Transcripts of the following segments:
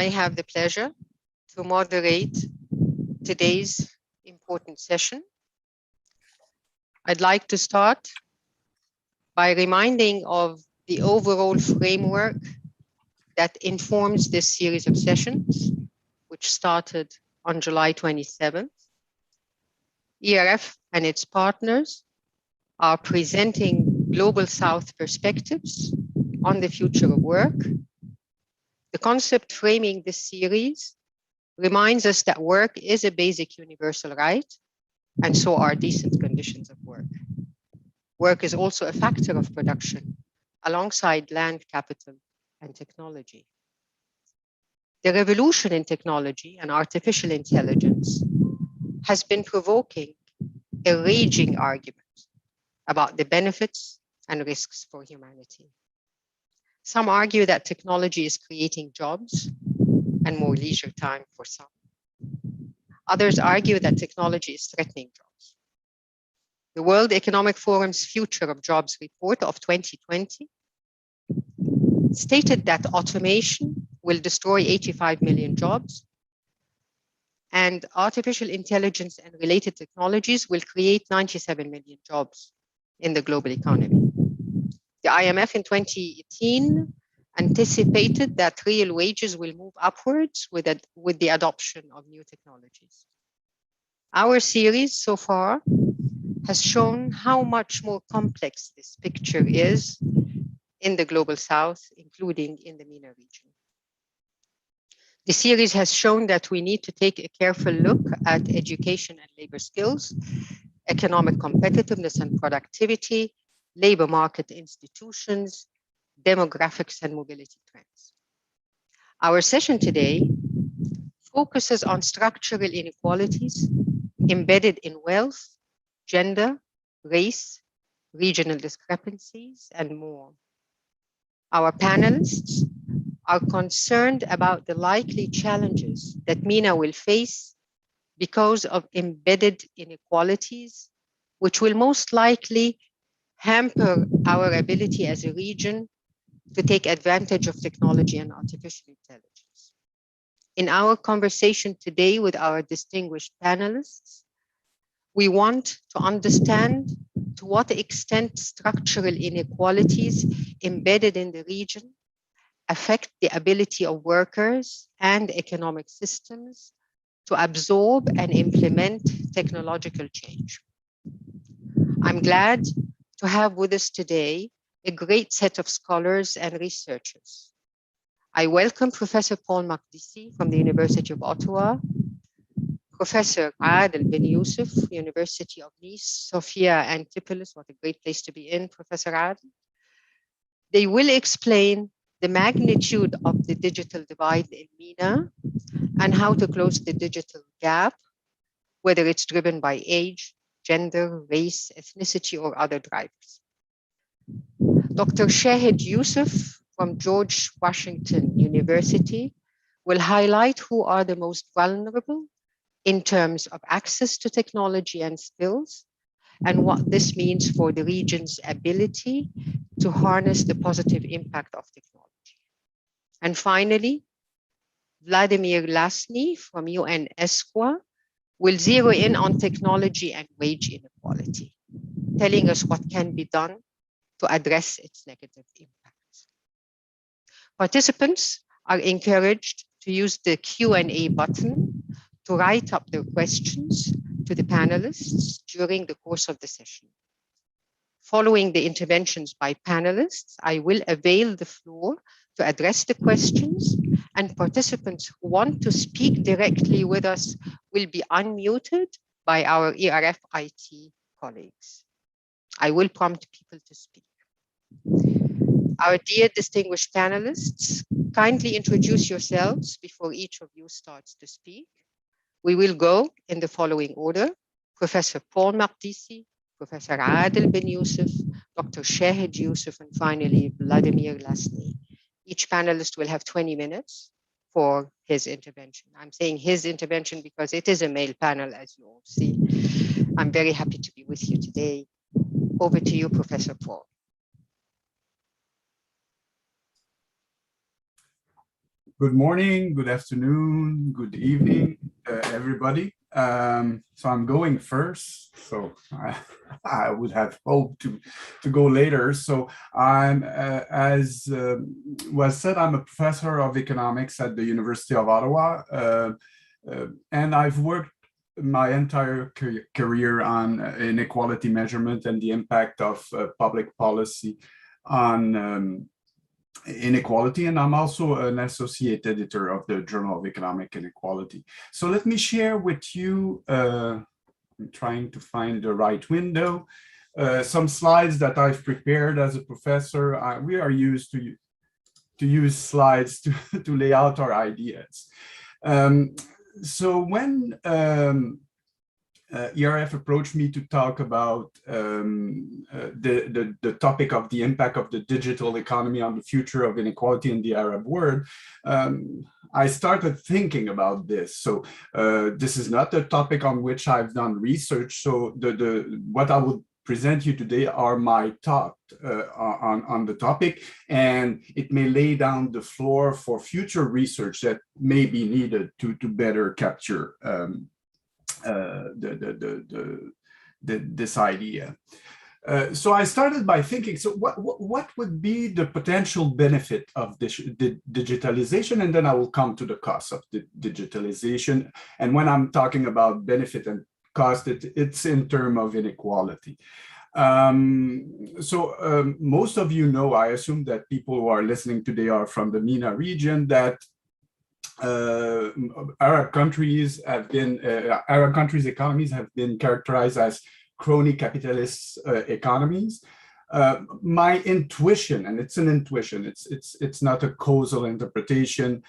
I have the pleasure to moderate today's important session. I'd like to start by reminding of the overall framework that informs this series of sessions, which started on July 27th. ERF and its partners are presenting Global South perspectives on the future of work. The concept framing this series reminds us that work is a basic universal right, and so are decent conditions of work. Work is also a factor of production alongside land, capital, and technology. The revolution in technology and artificial intelligence has been provoking a raging argument about the benefits and risks for humanity. Some argue that technology is creating jobs and more leisure time for some. Others argue that technology is threatening jobs. The World Economic Forum's Future of Jobs report of 2020 stated that automation will destroy 85 million jobs, and artificial intelligence and related technologies will create 97 million jobs in the global economy. The IMF in 2018 anticipated that real wages will move upwards with the adoption of new technologies. Our series so far has shown how much more complex this picture is in the Global South, including in the MENA region. The series has shown that we need to take a careful look at education and labor skills, economic competitiveness and productivity, labor market institutions, demographics, and mobility trends. Our session today focuses on structural inequalities embedded in wealth, gender, race, regional discrepancies, and more. Our panelists are concerned about the likely challenges that MENA will face because of embedded inequalities, which will most likely hamper our ability as a region to take advantage of technology and artificial intelligence. In our conversation today with our distinguished panelists, we want to understand to what extent structural inequalities embedded in the region affect the ability of workers and economic systems to absorb and implement technological change. I'm glad to have with us today a great set of scholars and researchers. I welcome Professor Paul Makdisi from the University of Ottawa, Professor Adel bin Youssef, University of Nice, Sofia Antipolis. What a great place to be in, Professor Adel. They will explain the magnitude of the digital divide in MENA and how to close the digital gap, whether it's driven by age, gender, race, ethnicity, or other drivers. Dr. Shahid Yusuf from George Washington University will highlight who are the most vulnerable in terms of access to technology and skills, and what this means for the region's ability to harness the positive impact of technology. And finally, Vladimir Lasny from UNESCO will zero in on technology and wage inequality, telling us what can be done to address its negative impacts. Participants are encouraged to use the Q&A button to write up their questions to the panelists during the course of the session. Following the interventions by panelists, I will avail the floor to address the questions, and participants who want to speak directly with us will be unmuted by our ERF IT colleagues. I will prompt people to speak. Our dear distinguished panelists, kindly introduce yourselves before each of you starts to speak. We will go in the following order: Professor Paul Makdisi, Professor Adel bin Youssef, Dr. Shahid Yusuf, and finally Vladimir Lasny. Each panelist will have 20 minutes for his intervention. I'm saying his intervention because it is a male panel, as you all see. I'm very happy to be with you today. Over to you, Professor Paul. Good morning, good afternoon, good evening, everybody. So I'm going first. So I would have hoped to go later. So I'm, as was said, I'm a professor of economics at the University of Ottawa, and I've worked my entire career on inequality measurement and the impact of public policy on inequality, and I'm also an associate editor of the Journal of Economic Inequality. So let me share with you, I'm trying to find the right window, some slides that I've prepared as a professor. We are used to use slides to lay out our ideas. So when ERF approached me to talk about the topic of the impact of the digital economy on the future of inequality in the Arab world, I started thinking about this. So this is not a topic on which I've done research. So what I would present you today are my thoughts on the topic, and it may lay down the floor for future research that may be needed to better capture this idea. So I started by thinking, so what would be the potential benefit of this digitalization? And then I will come to the cost of the digitalization. And when I'm talking about benefit and cost, it's in terms of inequality. Most of you know, I assume that people who are listening today are from the MENA region, that Arab countries economies have been characterized as crony capitalist economies. My intuition, and it's an intuition, it's not a causal interpretation,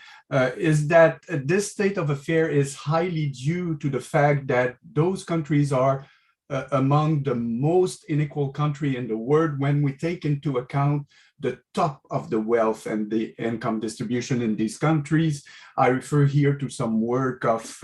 is that this state of affair is highly due to the fact that those countries are among the most unequal country in the world when we take into account the top of the wealth and the income distribution in these countries. I refer here to some work of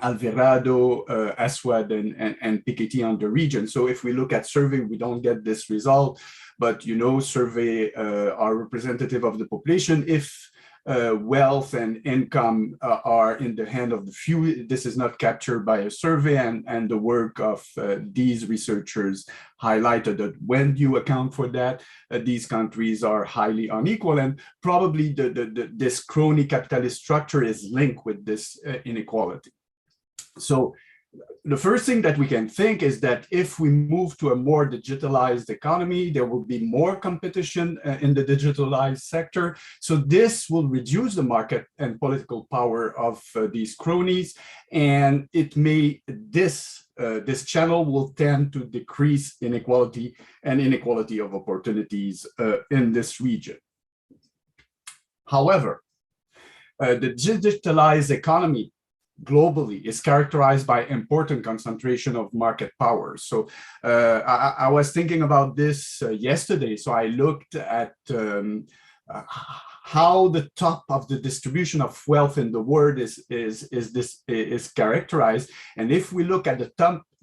Alvarado, Aswad, and Piketty on the region. So if we look at survey, we don't get this result, but survey are representative of the population. If wealth and income are in the hand of the few, this is not captured by a survey, and the work of these researchers highlighted that when you account for that, these countries are highly unequal, and probably this crony capitalist structure is linked with this inequality. So the first thing that we can think is that if we move to a more digitalized economy, there will be more competition in the digitalized sector. So this will reduce the market and political power of these cronies, and this channel will tend to decrease inequality and inequality of opportunities in this region. However, the digitalized economy globally is characterized by important concentration of market power. So I was thinking about this yesterday. So I looked at how the top of the distribution of wealth in the world is characterized. And if we look at the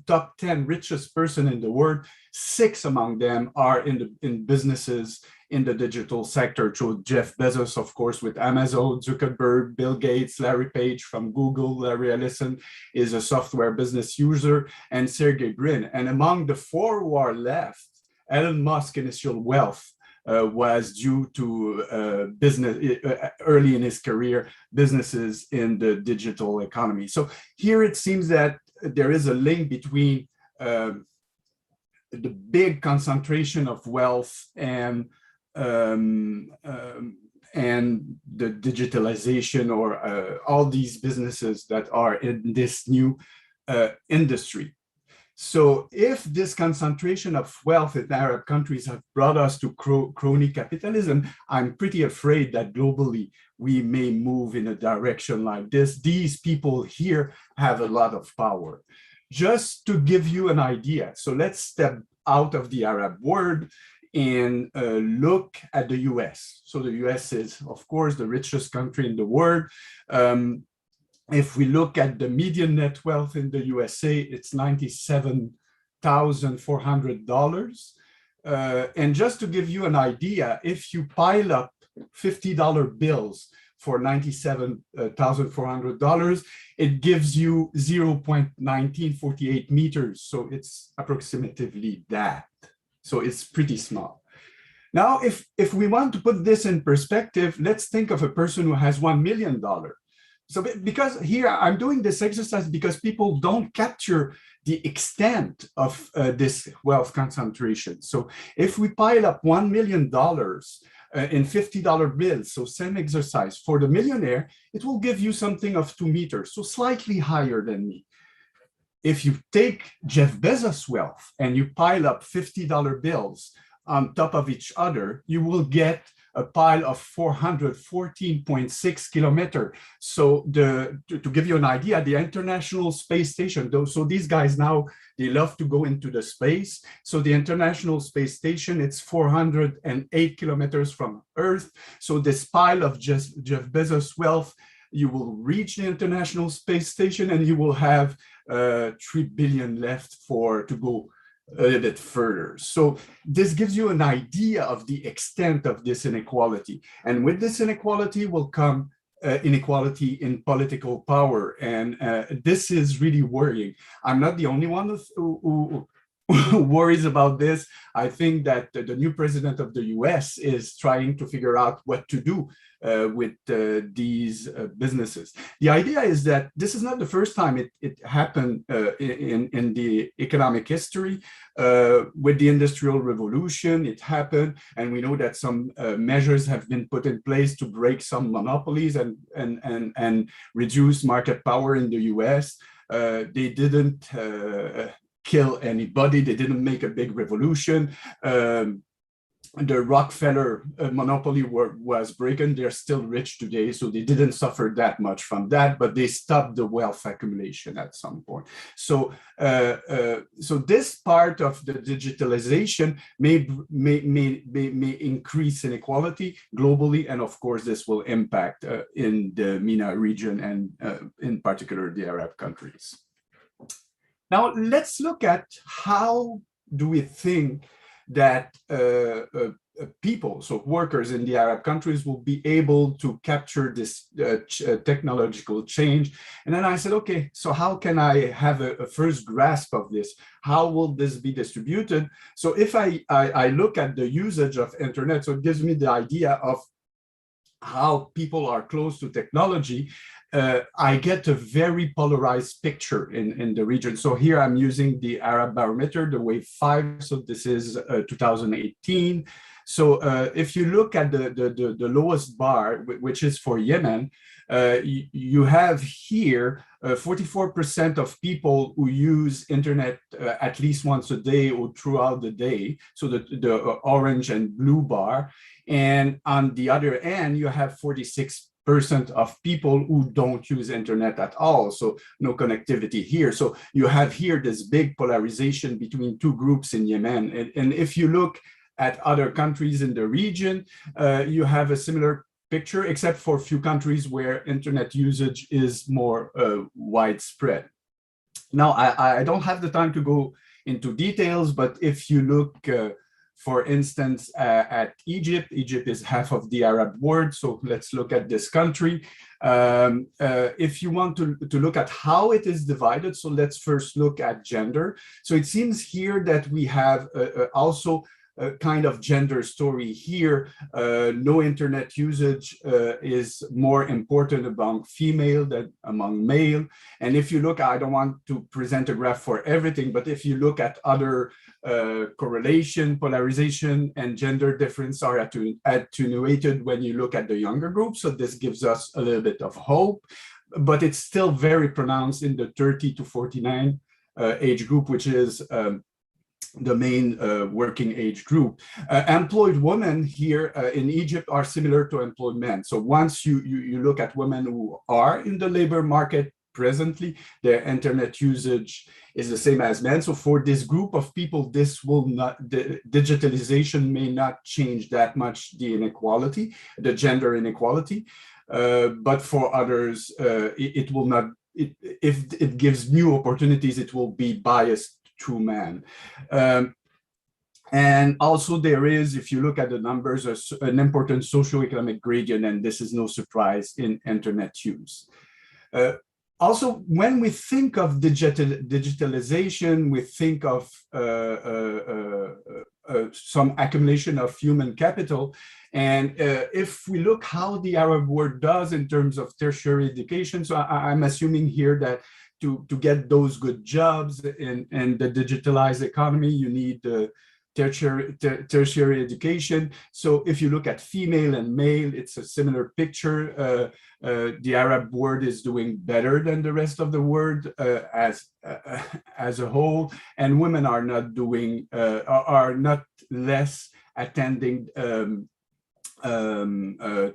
top 10 richest person in the world, 6 among them are in businesses in the digital sector. So Jeff Bezos, of course, with Amazon, Zuckerberg, Bill Gates, Larry Page from Google, Larry Ellison is a software business user, and Sergey Brin. And among the 4 who are left, Elon Musk's initial wealth was due to business early in his career, businesses in the digital economy. So here it seems that there is a link between the big concentration of wealth and the digitalization, or all these businesses that are in this new industry. So if this concentration of wealth in Arab countries have brought us to crony capitalism, I'm pretty afraid that globally we may move in a direction like this. These people here have a lot of power. Just to give you an idea, so let's step out of the Arab world and look at the US. So the US is, of course, the richest country in the world. If we look at the median net wealth in the USA, it's $97,400. And just to give you an idea, if you pile up $50 bills for $97,400, it gives you 0.1948 meters. So it's approximately that. So it's pretty small. Now, if we want to put this in perspective, let's think of a person who has $1 million. So because here I'm doing this exercise because people don't capture the extent of this wealth concentration. So if we pile up $1 million in $50 bills, so same exercise for the millionaire, it will give you something of 2 meters, so slightly higher than me. If you take Jeff Bezos' wealth and you pile up $50 bills on top of each other, you will get a pile of 414.6 kilometers. So to give you an idea, the International Space Station, so these guys now, they love to go into the space. So the International Space Station, it's 408 kilometers from Earth. So this pile of Jeff Bezos' wealth, you will reach the International Space Station and you will have 3 billion left to go a little bit further. So this gives you an idea of the extent of this inequality. And with this inequality will come inequality in political power. And this is really worrying. I'm not the only one who worries about this. I think that the new president of the US is trying to figure out what to do with these businesses. The idea is that this is not the first time it happened in the economic history. With the Industrial Revolution, it happened, and we know that some measures have been put in place to break some monopolies and reduce market power in the US. They didn't kill anybody. They didn't make a big revolution. The Rockefeller monopoly was broken. They're still rich today, so they didn't suffer that much from that, but they stopped the wealth accumulation at some point. So, so this part of the digitalization may increase inequality globally, and of course, this will impact in the MENA region and in particular the Arab countries. Now, let's look at how do we think that people, so workers in the Arab countries, will be able to capture this technological change. And then I said, okay, so how can I have a first grasp of this? How will this be distributed? So if I look at the usage of internet, so it gives me the idea of how people are close to technology. I get a very polarized picture in the region. So here I'm using the Arab Barometer, the Wave 5. So this is 2018. So if you look at the lowest bar, which is for Yemen, you have here 44% of people who use internet at least once a day or throughout the day. So the orange and blue bar. And on the other end, you have 46% of people who don't use internet at all, so no connectivity here. So you have here this big polarization between two groups in Yemen. And if you look at other countries in the region, you have a similar picture, except for a few countries where internet usage is more widespread. Now, I don't have the time to go into details, but if you look for instance, at Egypt. Egypt is half of the Arab world, so let's look at this country. If you want to look at how it is divided, so let's first look at gender. So it seems here that we have also a kind of gender story here. No internet usage is more important among female than among male. And if you look, I don't want to present a graph for everything, but if you look at other correlation, polarization, and gender difference are attenuated when you look at the younger group. So this gives us a little bit of hope, but it's still very pronounced in the 30 to 49 age group, which is the main working age group. Employed women here in Egypt are similar to employed men. So once you look at women who are in the labor market presently, their internet usage is the same as men. So for this group of people, this will not, the digitalization may not change that much the inequality, the gender inequality. But for others, it will not, if it gives new opportunities, it will be biased to man. And also there is, if you look at the numbers, an important socioeconomic gradient, and this is no surprise in internet use. Uh, Also, when we think of digitalization, we think of some accumulation of human capital. And if we look how the Arab world does in terms of tertiary education, so I'm assuming here that to get those good jobs in the digitalized economy, you need tertiary education. So if you look at female and male, it's a similar picture. The Arab world is doing better than the rest of the world as a whole, and women are not doing are not less attending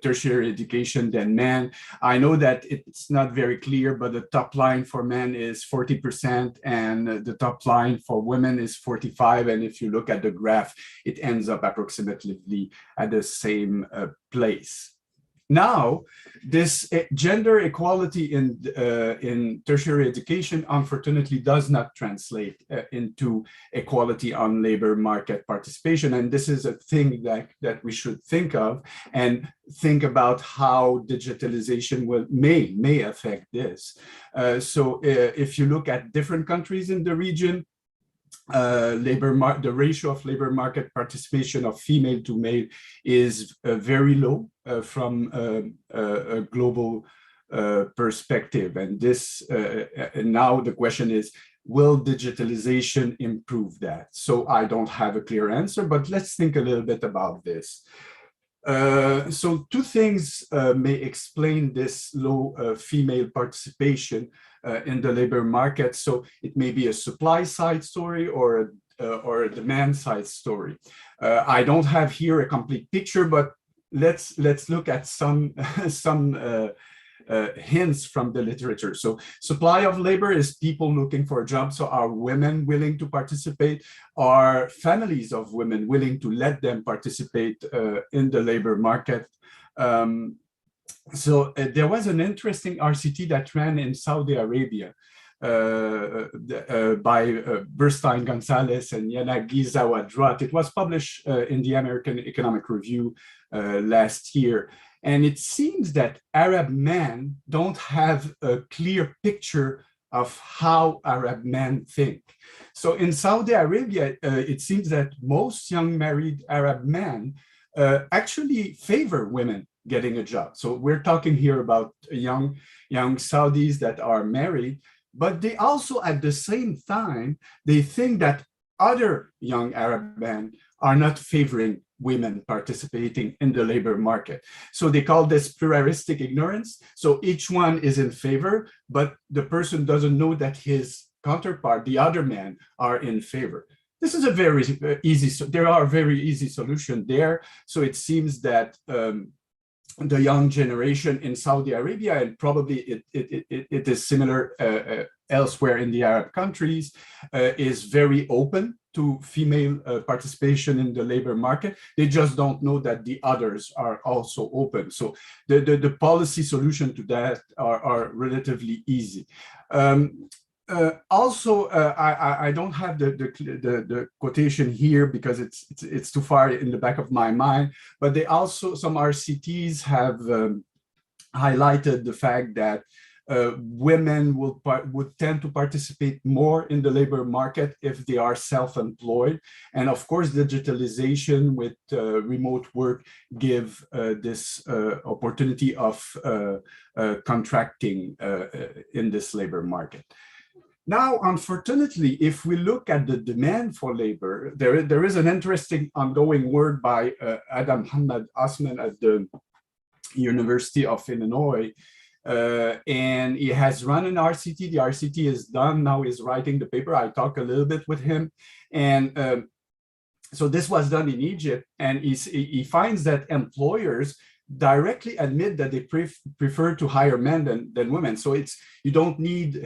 tertiary education than men. I know that it's not very clear, but the top line for men is 40% and the top line for women is 45%. And if you look at the graph, it ends up approximately at the same place. Now, this gender equality in tertiary education, unfortunately, does not translate into equality on labor market participation. And this is a thing that we should think of and think about how digitalization may affect this. So if you look at different countries in the region, the ratio of labor market participation of female to male is very low from a global perspective. And this, and now the question is, will digitalization improve that? So I don't have a clear answer, but let's think a little bit about this. So two things may explain this low female participation in the labor market. So it may be a supply side story or a demand side story. I don't have here a complete picture, but let's look at some hints from the literature. So supply of labor is people looking for a job. So are women willing to participate? Are families of women willing to let them participate in the labor market? So there was an interesting RCT that ran in Saudi Arabia by Burstein Gonzalez and Yanagi Zawadrat. It was published in the American Economic Review last year. And it seems that Arab men don't have a clear picture of how Arab men think. So in Saudi Arabia, it seems that most young married Arab men actually favor women getting a job. So we're talking here about young Saudis that are married, but they also at the same time, they think that other young Arab men are not favoring women participating in the labor market. So they call this pluralistic ignorance. So each one is in favor, but the person doesn't know that his counterpart, the other man, are in favor. This is a very easy, there are very easy solutions there. So it seems that the young generation in Saudi Arabia, and probably it is similar elsewhere in the Arab countries, is very open to female participation in the labor market. They just don't know that the others are also open. So the policy solution to that are relatively easy. Also, I don't have the quotation here because it's too far in the back of my mind, but they also, some RCTs have highlighted the fact that women would tend to participate more in the labor market if they are self-employed. And of course, digitalization with remote work give this opportunity of contracting in this labor market. Now, unfortunately, if we look at the demand for labor, there is an interesting ongoing work by Adam Muhammad Osman at the University of Illinois, and he has run an RCT. The RCT is done, now he's writing the paper. I talked a little bit with him. And so this was done in Egypt, and he finds that employers directly admit that they prefer to hire men than women. So you don't need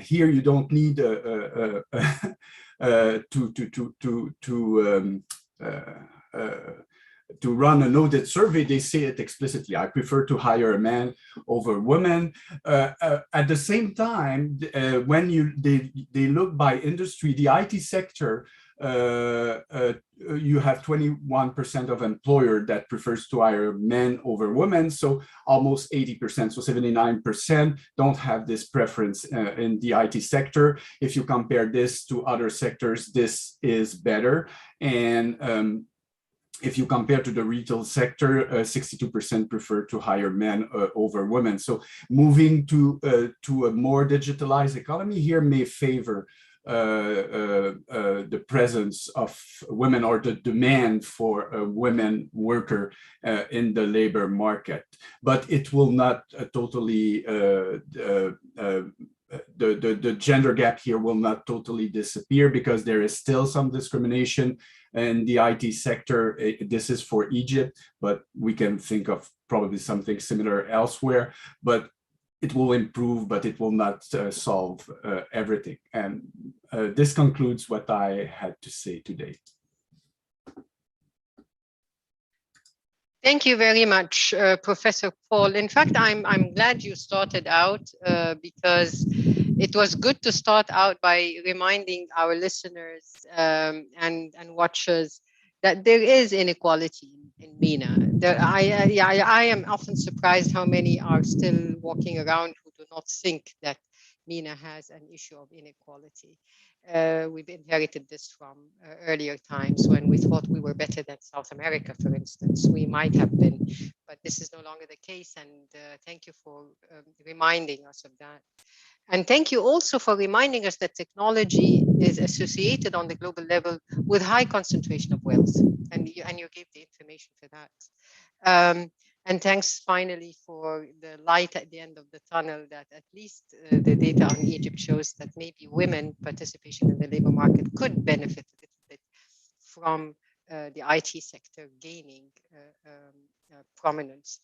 to run an audit survey. They say it explicitly. I prefer to hire a man over women. At the same time, when they look by industry, the IT sector you have 21% of employer that prefers to hire men over women, so almost 80%, so 79% don't have this preference in the IT sector. If you compare this to other sectors, this is better. And if you compare to the retail sector, 62% prefer to hire men over women. So moving to a more digitalized economy here may favor the presence of women or the demand for a women worker in the labor market. But it will not totally, the gender gap here will not totally disappear, because there is still some discrimination in the IT sector. This is for Egypt, but we can think of probably something similar elsewhere. But it will improve, but it will not solve everything. And this concludes what I had to say today. Thank you very much, Professor Paul. In fact, I'm glad you started out because it was good to start out by reminding our listeners and watchers that there is inequality in MENA. I am often surprised how many are still walking around who do not think that MENA has an issue of inequality. We've inherited this from earlier times when we thought we were better than South America, for instance. We might have been, but this is no longer the case. And thank you for reminding us of that. And thank you also for reminding us that technology is associated on the global level with high concentration of wealth. And you gave the information for that. And thanks finally for the light at the end of the tunnel, that at least the data on Egypt shows that maybe women participation in the labor market could benefit a little bit from the IT sector gaining prominence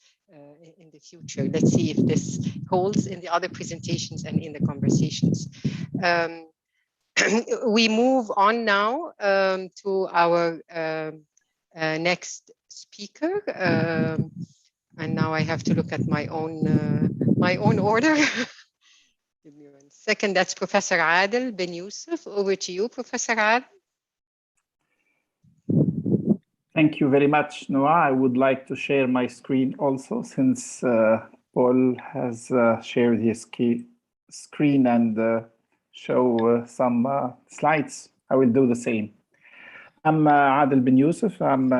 in the future. Let's see if this holds in the other presentations and in the conversations. We move on now to our next speaker. And now I have to look at my own order. Give me 1 second. That's Professor Adel Ben Youssef. Over to you, Professor Adel. Thank you very much, Noah. I would like to share my screen also, since Paul has shared his screen and show some slides. I will do the same. I'm Adel Ben Youssef. I'm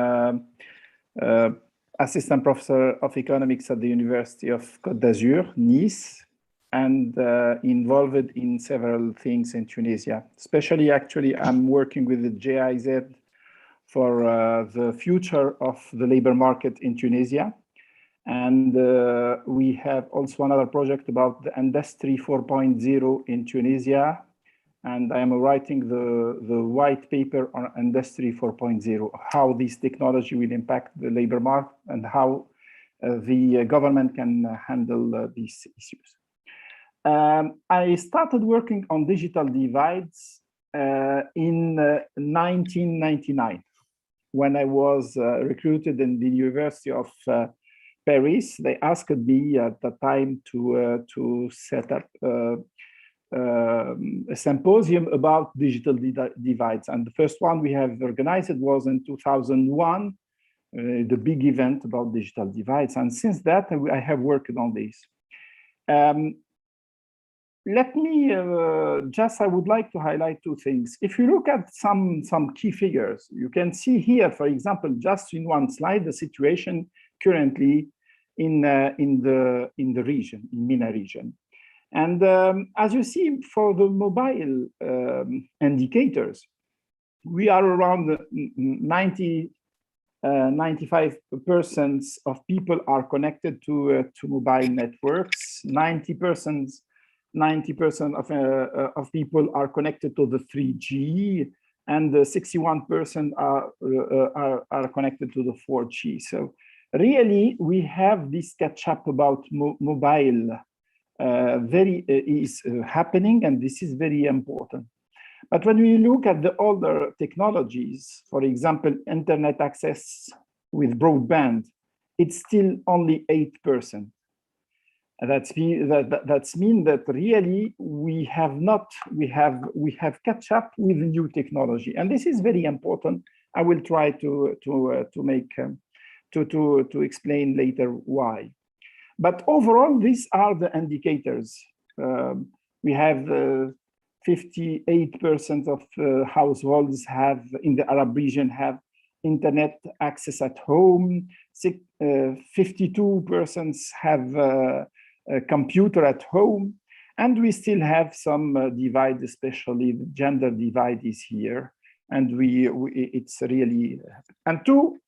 Assistant Professor of Economics at the University of Côte d'Azur, Nice, and involved in several things in Tunisia. Especially, actually, I'm working with the GIZ for the future of the labor market in Tunisia. And we have also another project about the Industry 4.0 in Tunisia. And I am writing the white paper on Industry 4.0, how this technology will impact the labor market and how the government can handle these issues. I started working on digital divides in 1999, when I was recruited in the University of Paris. They asked me at the time to set up a symposium about digital divides. And the first one we have organized was in 2001, the big event about digital divides. And since that, I have worked on this. Let me I would like to highlight two things. If you look at some key figures, you can see here, for example, just in one slide, the situation currently in the region, in MENA region. And as you see, for the mobile indicators, we are around 95% of people are connected to mobile networks. 90% of people are connected to the 3G, and 61% are connected to the 4G. So really, we have this catch up about mobile is happening, and this is very important. But when we look at the older technologies, for example, internet access with broadband, it's still only 8%. And that's mean that really we have catch up with new technology, and this is very important. I will try to explain later why. But overall, these are the indicators. We have 58% of households have in the Arab region have internet access at home. 52% have a computer at home, and we still have some divide, especially the gender divide is here, and it's really, and two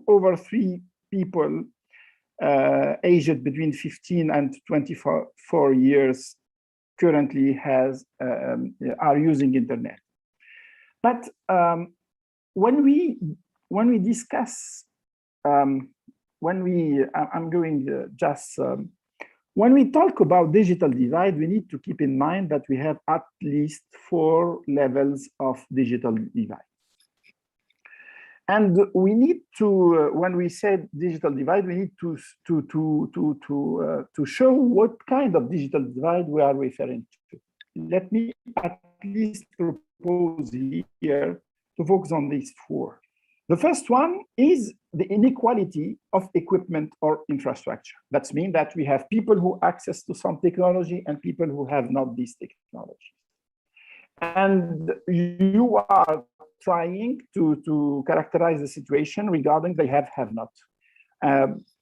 over three people aged between 15 and 24 years currently are using internet. But when we discuss, when we talk about digital divide, we need to keep in mind that we have at least 4 levels of digital divide. And we need to, when we say digital divide, we need to show what kind of digital divide we are referring to. Let me at least propose here to focus on these 4. The first one is the inequality of equipment or infrastructure. That means that we have people who access to some technology and people who have not this technology. And you are trying to characterize the situation regarding they have not.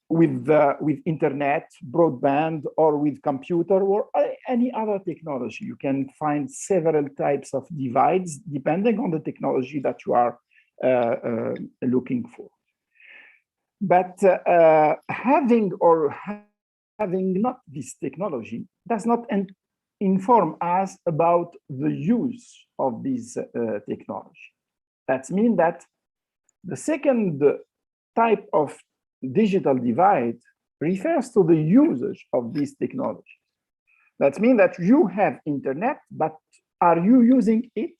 With internet, broadband, or with computer, or any other technology. You can find several types of divides depending on the technology that you are looking for. But having not this technology does not inform us about the use of this technology. That means that the second type of digital divide refers to the usage of this technology. That means that you have internet, but are you using it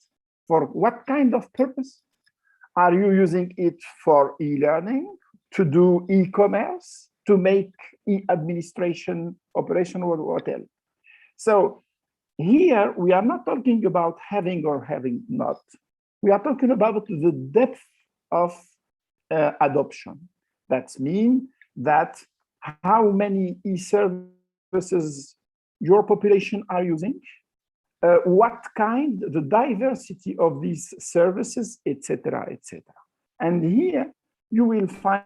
for what kind of purpose? Are you using it for e-learning, to do e-commerce, to make e-administration operation, or what else? So here we are not talking about having or having not. We are talking about the depth of adoption. That means that how many e-services your population are using, what kind, the diversity of these services, etc., etc. And here you will find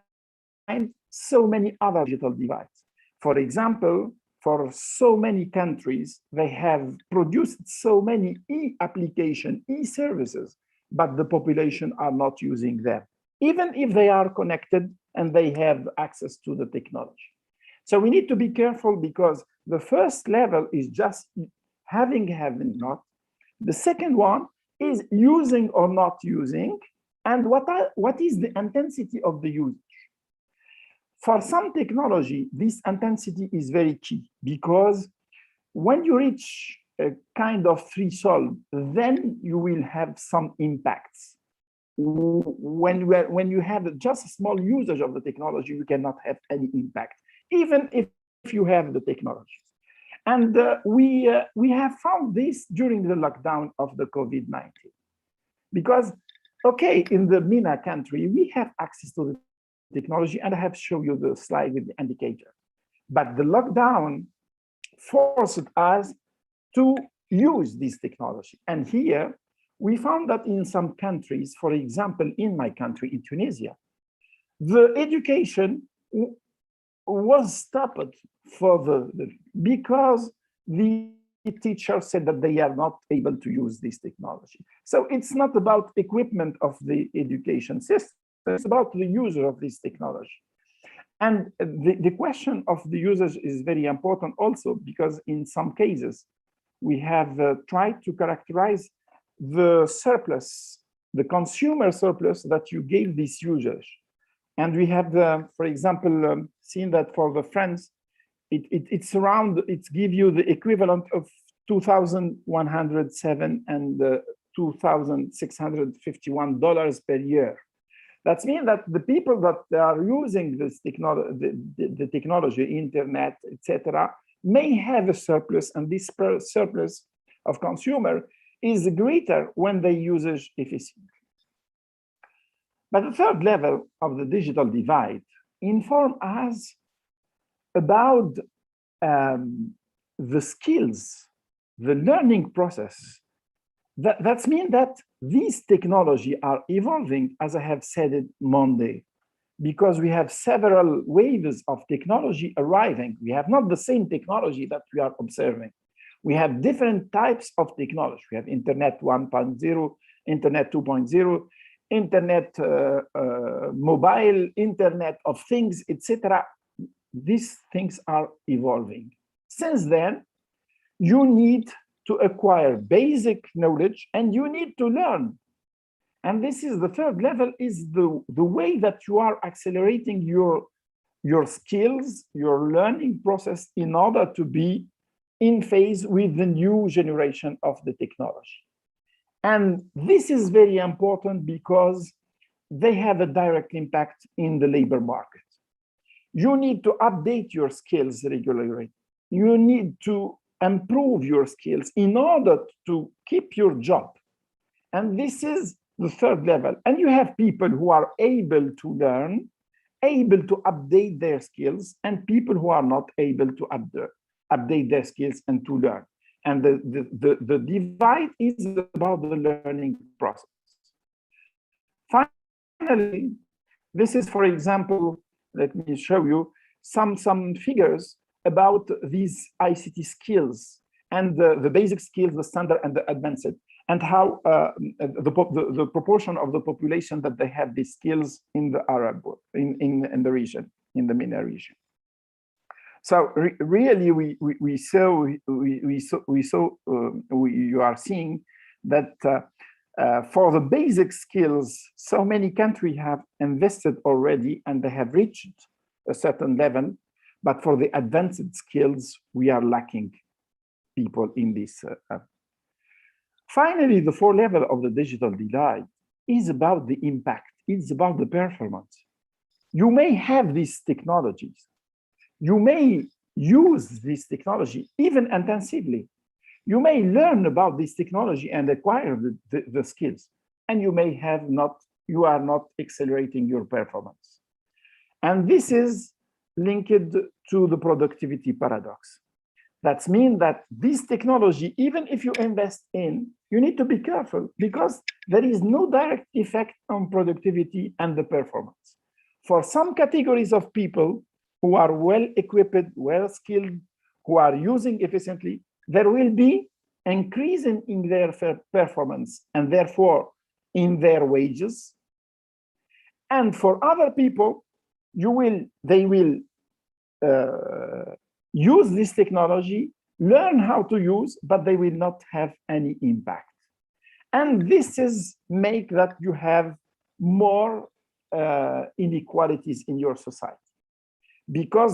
so many other digital divides. For example, for so many countries, they have produced so many e-application, e-services, but the population are not using them, even if they are connected and they have access to the technology. So we need to be careful, because the first level is just having not. The second one is using or not using, and what is the intensity of the usage. For some technology, this intensity is very key, because when you reach a kind of threshold, then you will have some impacts. When you have just a small usage of the technology, you cannot have any impact, even if you have the technology. And we have found this during the lockdown of the COVID-19, because, okay, in the MENA country, we have access to the technology, and I have shown you the slide with the indicator. But the lockdown forced us to use this technology. And here we found that in some countries, for example, in my country, in Tunisia, the education was stopped because the teacher said that they are not able to use this technology. So it's not about equipment of the education system, it's about the user of this technology. And the question of the users is very important also, because in some cases, we have tried to characterize the surplus, the consumer surplus that you gave these users. And we have, for example, seen that for the France, it's give you the equivalent of 2,107 and $2,651 per year. That means that the people that are using this technology, the technology, internet, etc., may have a surplus, and this surplus of consumer is greater when they use it efficiently. But the third level of the digital divide informs us about the skills, the learning process. That means that these technology are evolving, as I have said it Monday, because we have several waves of technology arriving. We have not the same technology that we are observing. We have different types of technology. We have Internet 1.0, Internet 2.0, Internet mobile, Internet of things, etc. These things are evolving. Since then, you need to acquire basic knowledge and you need to learn. And this is the third level, is the way that you are accelerating your skills, your learning process in order to be in phase with the new generation of the technology. And this is very important because they have a direct impact in the labor market. You need to update your skills regularly. You need to improve your skills in order to keep your job. And this is the third level. And you have people who are able to learn, able to update their skills, and people who are not able to update their skills and to learn. And the divide is about the learning process. Finally, this is, for example, let me show you some figures about these ICT skills and the basic skills, the standard and the advanced, and how the proportion of the population that they have these skills in the Arab world, in the region, in the MENA region. So really, you are seeing that for the basic skills, so many countries have invested already and they have reached a certain level. But for the advanced skills, we are lacking people in this. Finally, the fourth level of the digital divide is about the impact. It's about the performance. You may have these technologies. You may use this technology even intensively. You may learn about this technology and acquire the skills, and you may have not, you are not accelerating your performance. And this is linked to the productivity paradox. That means that this technology, even if you invest in, you need to be careful because there is no direct effect on productivity and the performance. For some categories of people who are well equipped, well skilled, who are using efficiently, there will be increase in their performance and therefore in their wages. And for other people, they will use this technology, learn how to use, but they will not have any impact. And this is make that you have more inequalities in your society because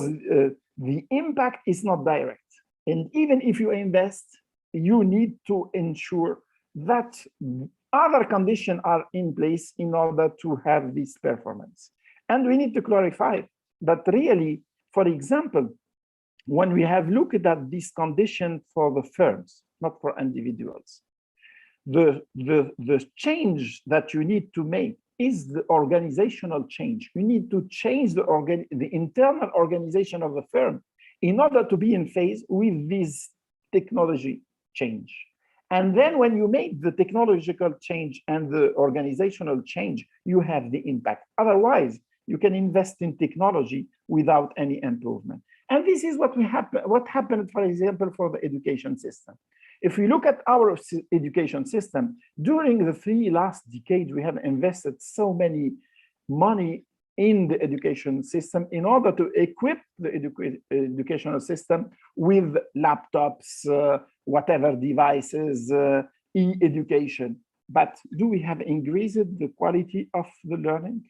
the impact is not direct. And even if you invest, you need to ensure that other conditions are in place in order to have this performance. And we need to clarify that really, for example, when we have looked at this condition for the firms, not for individuals, the change that you need to make is the organizational change. You need to change the internal organization of the firm in order to be in phase with this technology change. And then when you make the technological change and the organizational change, you have the impact. Otherwise, you can invest in technology without any improvement. And this is what happened, for example, for the education system. If we look at our education system, during the last 3 decades, we have invested so many money in the education system in order to equip the educational system with laptops, whatever devices, e-education. But do we have increased the quality of the learning?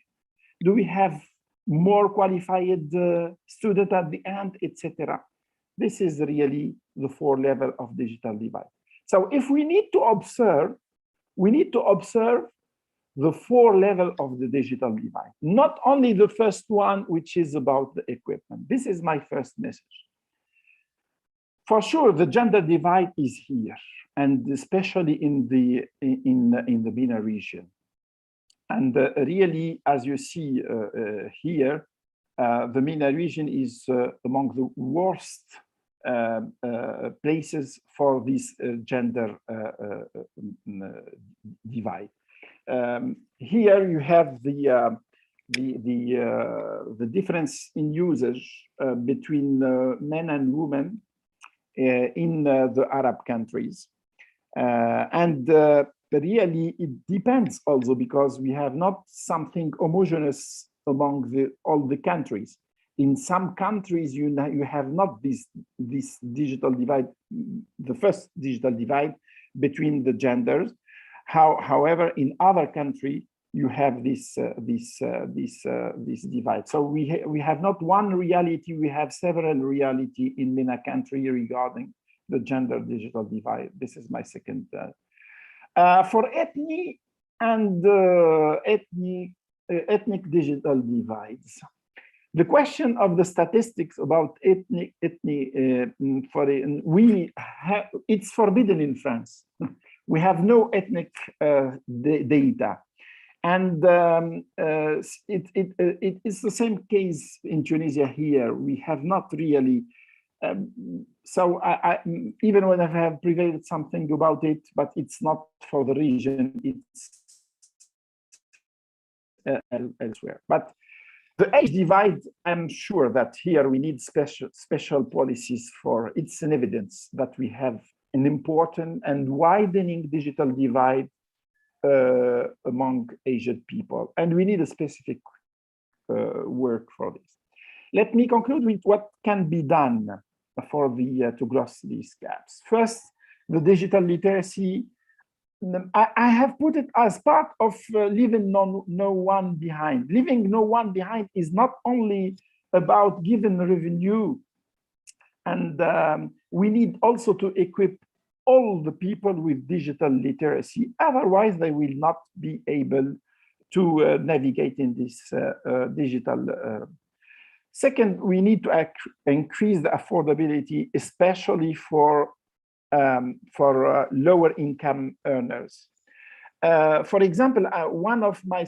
Do we have more qualified students at the end, etc.? This is really the 4th level of digital divide. So if we need to observe, the 4 level of the digital divide, not only the first one, which is about the equipment. This is my first message. For sure, the gender divide is here, and especially in the MENA region. And really, as you see here, the MENA region is among the worst places for this gender divide. Here you have the difference in usage between men and women in the Arab countries, and really it depends also because we have not something homogeneous among all the countries. In some countries, you have not this digital divide, the first digital divide between the genders. However, in other countries, you have this divide. So we have not one reality; we have several reality in MENA country regarding the gender digital divide. This is my second. For ethnic and ethnic digital divides. The question of the statistics about it's forbidden in France. We have no ethnic data, and it is the same case in Tunisia here. We have not really. So even when I have prevailed something about it, but it's not for the region. It's elsewhere, but. The age divide, I'm sure that here we need special policies for. It's an evidence that we have an important and widening digital divide among aged people, and we need a specific work for this. Let me conclude with what can be done for to close these gaps. First, the digital literacy. I have put it as part of leaving no one behind. Leaving no one behind is not only about giving revenue, and we need also to equip all the people with digital literacy. Otherwise, they will not be able to navigate in this digital. Second, we need to increase the affordability, especially for lower income earners. For example, one of my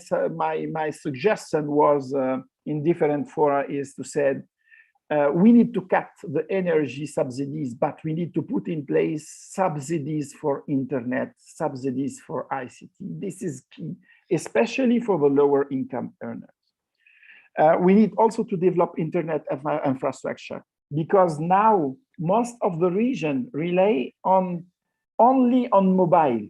suggestion was in different fora is to say we need to cut the energy subsidies, but we need to put in place subsidies for internet, subsidies for ICT. This is key, especially for the lower income earners. We need also to develop internet infrastructure, because now most of the region rely only on mobile.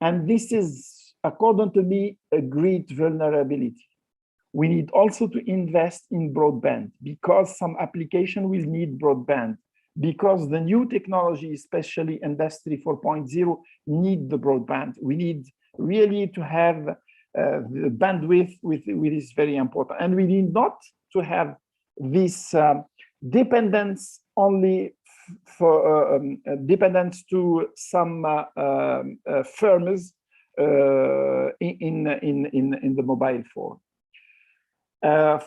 And this is, according to me, a great vulnerability. We need also to invest in broadband, because some application will need broadband, because the new technology, especially Industry 4.0, need the broadband. We need really to have the bandwidth, which is very important. And we need not to have this dependence only for dependence to some firms in the mobile phone.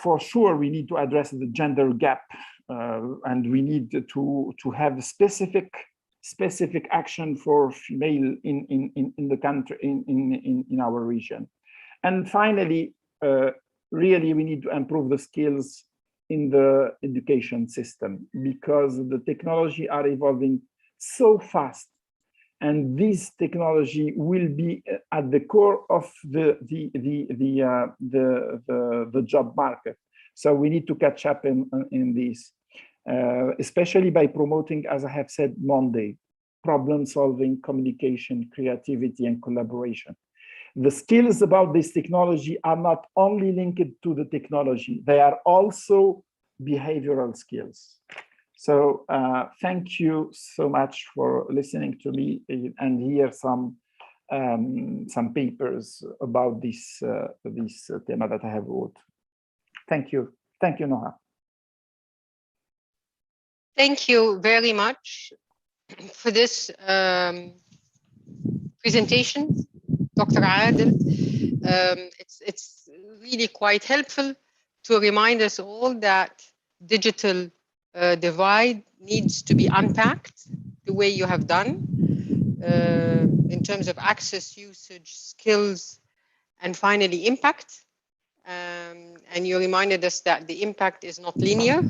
For sure, we need to address the gender gap, and we need to have specific action for female in the country, in our region. And finally, really, we need to improve the skills in the education system, because the technology are evolving so fast, and this technology will be at the core of the job market. So we need to catch up in this, especially by promoting, as I have said Monday, problem solving, communication, creativity, and collaboration. The skills about this technology are not only linked to the technology, they are also behavioral skills. So thank you so much for listening to me and hear some papers about this theme that I have wrote. Thank you. Thank you, Noha. Thank you very much for this presentation, Dr. Adel. It's really quite helpful to remind us all that digital divide needs to be unpacked the way you have done in terms of access, usage, skills, and finally impact. And you reminded us that the impact is not linear,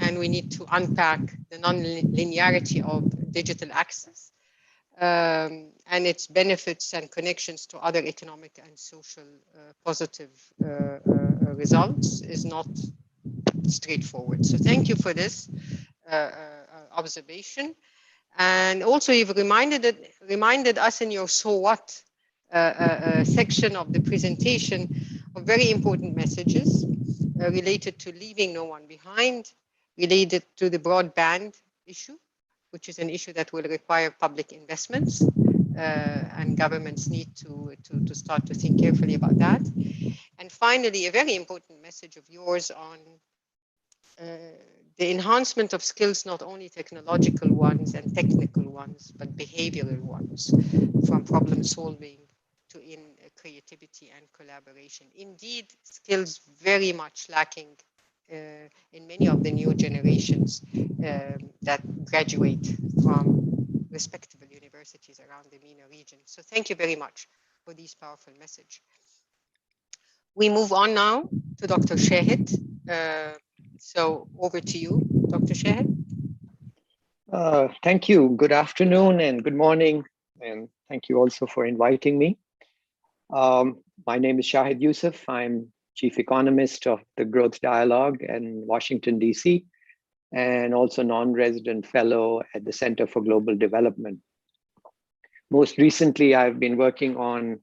and we need to unpack the non-linearity of digital access and its benefits and connections to other economic and social positive results is not straightforward. So thank you for this observation. And also you've reminded us in your so what section of the presentation of very important messages related to leaving no one behind, related to the broadband issue, which is an issue that will require public investments, and governments need to start to think carefully about that. And finally, a very important message of yours on the enhancement of skills, not only technological ones and technical ones, but behavioral ones, from problem solving to in creativity and collaboration. Indeed, skills very much lacking in many of the new generations that graduate from respectable universities around the MENA region. So thank you very much for these powerful messages. We move on now to Dr. Shahid. So over to you, Dr. Shahid. Thank you. Good afternoon and good morning. And thank you also for inviting me. My name is Shahid Yusuf. I'm Chief Economist of the Growth Dialogue in Washington, DC, and also non-resident fellow at the Center for Global Development. Most recently, I've been working on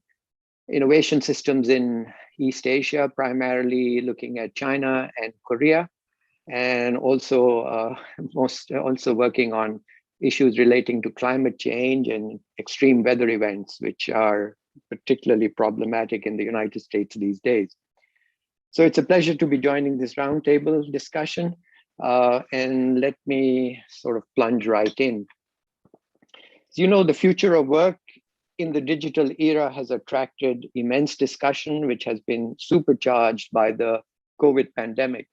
innovation systems in East Asia, primarily looking at China and Korea, and also working on issues relating to climate change and extreme weather events, which are particularly problematic in the United States these days. So it's a pleasure to be joining this roundtable discussion, and let me sort of plunge right in. As you know, the future of work in the digital era has attracted immense discussion, which has been supercharged by the COVID pandemic.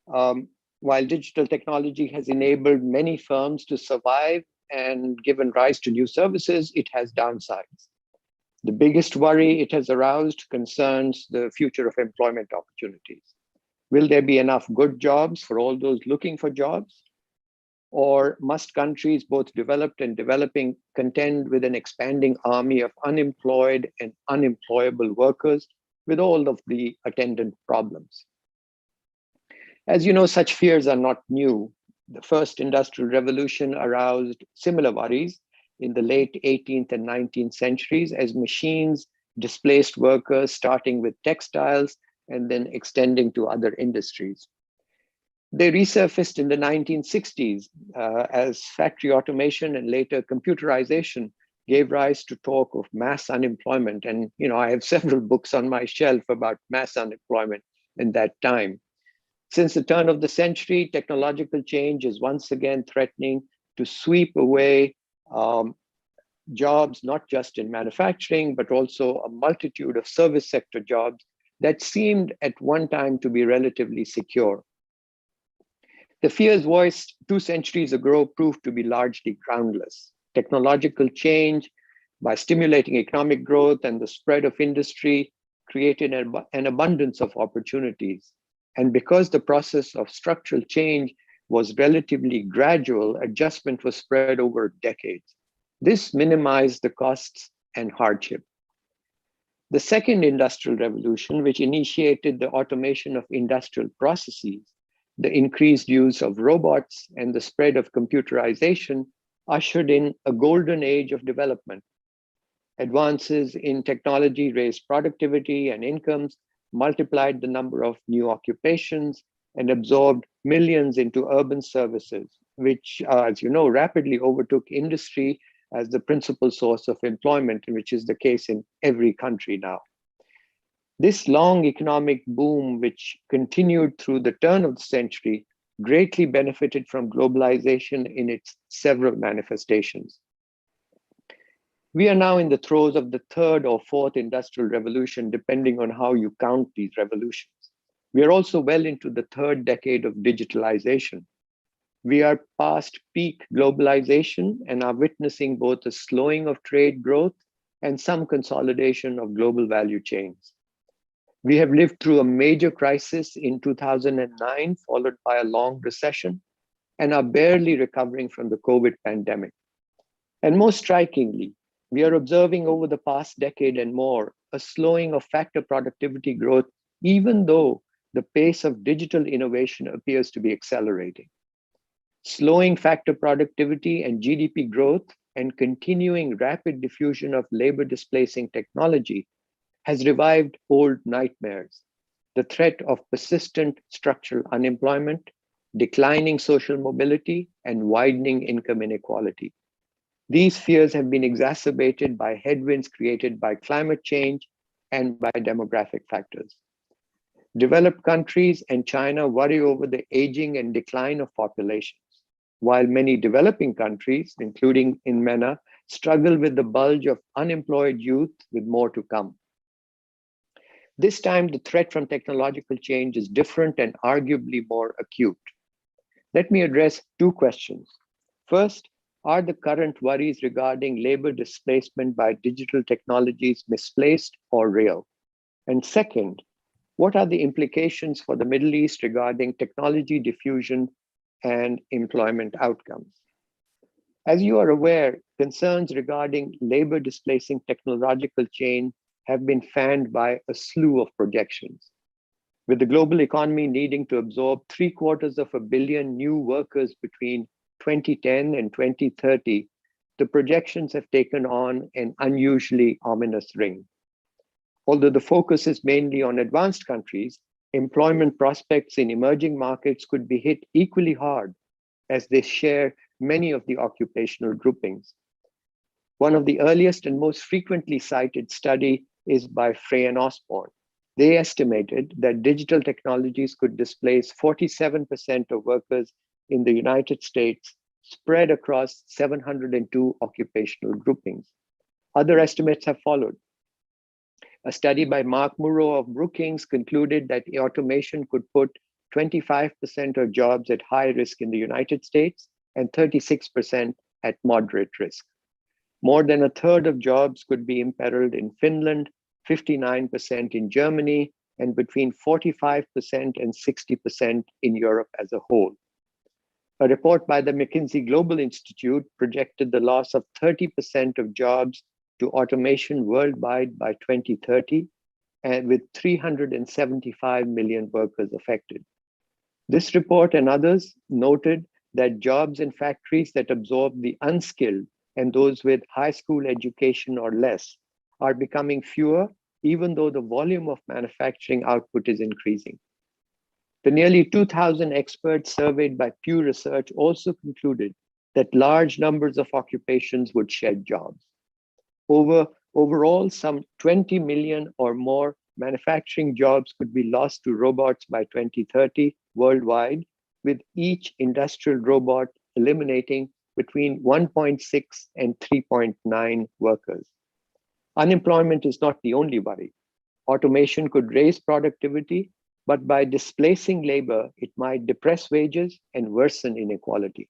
While digital technology has enabled many firms to survive and given rise to new services, it has downsides. The biggest worry it has aroused concerns the future of employment opportunities. Will there be enough good jobs for all those looking for jobs? Or must countries, both developed and developing, contend with an expanding army of unemployed and unemployable workers with all of the attendant problems? As you know, such fears are not new. The first industrial revolution aroused similar worries in the late 18th and 19th centuries as machines displaced workers, starting with textiles and then extending to other industries. They resurfaced in the 1960s as factory automation and later computerization gave rise to talk of mass unemployment. And I have several books on my shelf about mass unemployment in that time. Since the turn of the century, technological change is once again threatening to sweep away jobs, not just in manufacturing, but also a multitude of service sector jobs that seemed at one time to be relatively secure. The fears voiced 2 centuries ago proved to be largely groundless. Technological change, by stimulating economic growth and the spread of industry, created an abundance of opportunities. And because the process of structural change was relatively gradual, adjustment was spread over decades. This minimized the costs and hardship. The second industrial revolution, which initiated the automation of industrial processes, the increased use of robots, and the spread of computerization, ushered in a golden age of development. Advances in technology raised productivity and incomes, multiplied the number of new occupations, and absorbed millions into urban services, which, as you know, rapidly overtook industry as the principal source of employment, which is the case in every country now. This long economic boom, which continued through the turn of the century, greatly benefited from globalization in its several manifestations. We are now in the throes of the third or fourth industrial revolution, depending on how you count these revolutions. We are also well into the third decade of digitalization. We are past peak globalization and are witnessing both a slowing of trade growth and some consolidation of global value chains. We have lived through a major crisis in 2009, followed by a long recession, and are barely recovering from the COVID pandemic. And most strikingly, we are observing over the past decade and more a slowing of factor productivity growth, even though the pace of digital innovation appears to be accelerating. Slowing factor productivity and GDP growth and continuing rapid diffusion of labor displacing technology has revived old nightmares, the threat of persistent structural unemployment, declining social mobility, and widening income inequality. These fears have been exacerbated by headwinds created by climate change and by demographic factors. Developed countries and China worry over the aging and decline of populations, while many developing countries, including in MENA, struggle with the bulge of unemployed youth with more to come. This time, the threat from technological change is different and arguably more acute. Let me address two questions. First, are the current worries regarding labor displacement by digital technologies misplaced or real? And second, what are the implications for the Middle East regarding technology diffusion and employment outcomes? As you are aware, concerns regarding labor displacing technological change have been fanned by a slew of projections. With the global economy needing to absorb 750 million new workers between 2010 and 2030, the projections have taken on an unusually ominous ring. Although the focus is mainly on advanced countries, employment prospects in emerging markets could be hit equally hard as they share many of the occupational groupings. One of the earliest and most frequently cited study is by Frey and Osborne. They estimated that digital technologies could displace 47% of workers in the United States, spread across 702 occupational groupings. Other estimates have followed. A study by Mark Murrow of Brookings concluded that automation could put 25% of jobs at high risk in the United States and 36% at moderate risk. More than a third of jobs could be imperiled in Finland, 59% in Germany, and between 45% and 60% in Europe as a whole. A report by the McKinsey Global Institute projected the loss of 30% of jobs to automation worldwide by 2030, and with 375 million workers affected. This report and others noted that jobs in factories that absorb the unskilled and those with high school education or less are becoming fewer, even though the volume of manufacturing output is increasing. The nearly 2,000 experts surveyed by Pew Research also concluded that large numbers of occupations would shed jobs. Overall, some 20 million or more manufacturing jobs could be lost to robots by 2030 worldwide, with each industrial robot eliminating between 1.6 and 3.9 workers. Unemployment is not the only worry. Automation could raise productivity, but by displacing labor, it might depress wages and worsen inequality.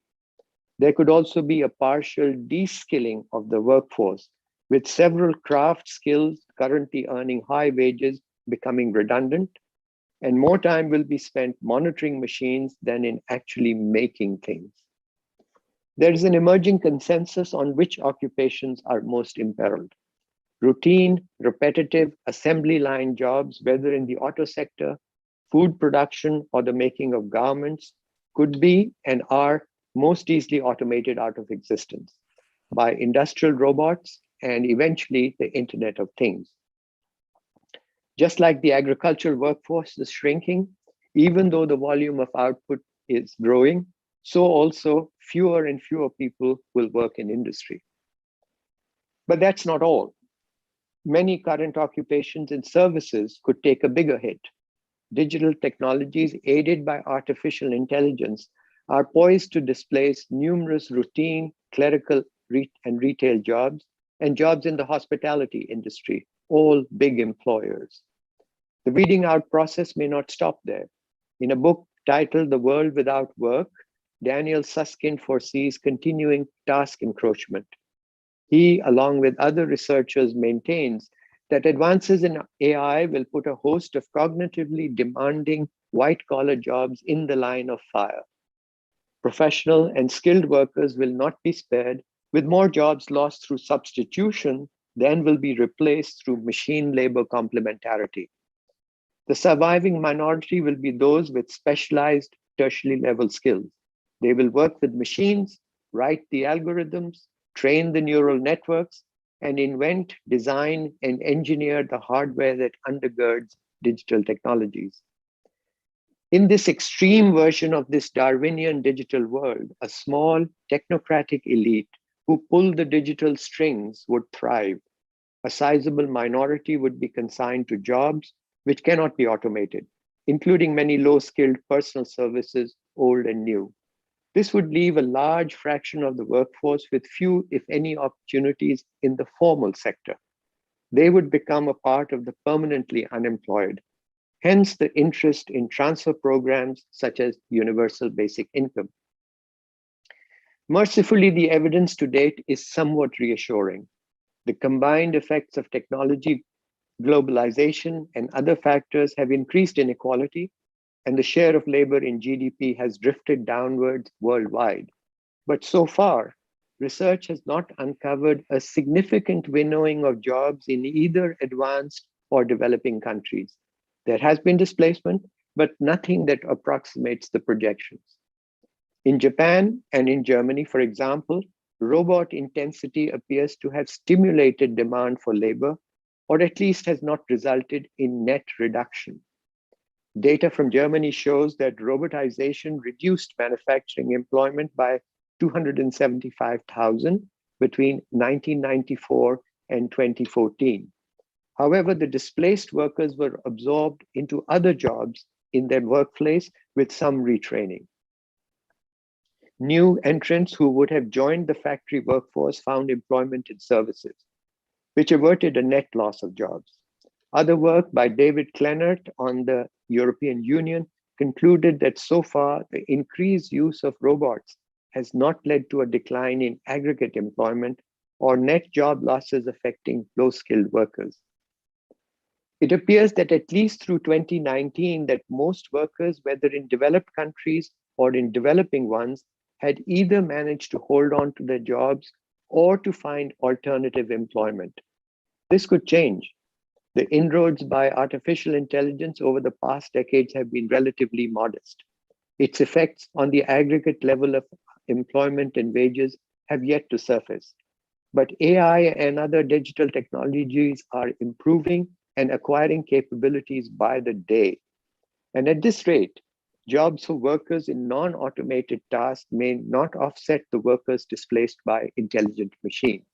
There could also be a partial de-skilling of the workforce, with several craft skills currently earning high wages becoming redundant, and more time will be spent monitoring machines than in actually making things. There is an emerging consensus on which occupations are most imperiled. Routine, repetitive, assembly line jobs, whether in the auto sector, food production, or the making of garments, could be and are most easily automated out of existence by industrial robots and eventually the Internet of Things. Just like the agricultural workforce is shrinking, even though the volume of output is growing, so also fewer and fewer people will work in industry. But that's not all. Many current occupations and services could take a bigger hit. Digital technologies aided by artificial intelligence are poised to displace numerous routine, clerical, and retail jobs, and jobs in the hospitality industry, all big employers. The weeding out process may not stop there. In a book titled The World Without Work, Daniel Susskind foresees continuing task encroachment. He, along with other researchers, maintains that advances in AI will put a host of cognitively demanding white-collar jobs in the line of fire. Professional and skilled workers will not be spared, with more jobs lost through substitution than will be replaced through machine labor complementarity. The surviving minority will be those with specialized tertiary level skills. They will work with machines, write the algorithms, train the neural networks, and invent, design, and engineer the hardware that undergirds digital technologies. In this extreme version of this Darwinian digital world, a small technocratic elite who pull the digital strings would thrive. A sizable minority would be consigned to jobs which cannot be automated, including many low-skilled personal services, old and new. This would leave a large fraction of the workforce with few, if any, opportunities in the formal sector. They would become a part of the permanently unemployed. Hence the interest in transfer programs such as universal basic income. Mercifully, the evidence to date is somewhat reassuring. The combined effects of technology, globalization, and other factors have increased inequality, and the share of labor in GDP has drifted downwards worldwide. But so far, research has not uncovered a significant winnowing of jobs in either advanced or developing countries. There has been displacement, but nothing that approximates the projections. In Japan and in Germany, for example, robot intensity appears to have stimulated demand for labor, or at least has not resulted in net reduction. Data from Germany shows that robotization reduced manufacturing employment by 275,000 between 1994 and 2014. However, the displaced workers were absorbed into other jobs in their workplace with some retraining. New entrants who would have joined the factory workforce found employment in services, which averted a net loss of jobs. Other work by David Kleinert on the European Union concluded that so far the increased use of robots has not led to a decline in aggregate employment or net job losses affecting low-skilled workers. It appears that at least through 2019 that most workers, whether in developed countries or in developing ones, had either managed to hold on to their jobs or to find alternative employment. This could change. The inroads by artificial intelligence over the past decades have been relatively modest. Its effects on the aggregate level of employment and wages have yet to surface. But AI and other digital technologies are improving and acquiring capabilities by the day. And at this rate, jobs for workers in non-automated tasks may not offset the workers displaced by intelligent machines.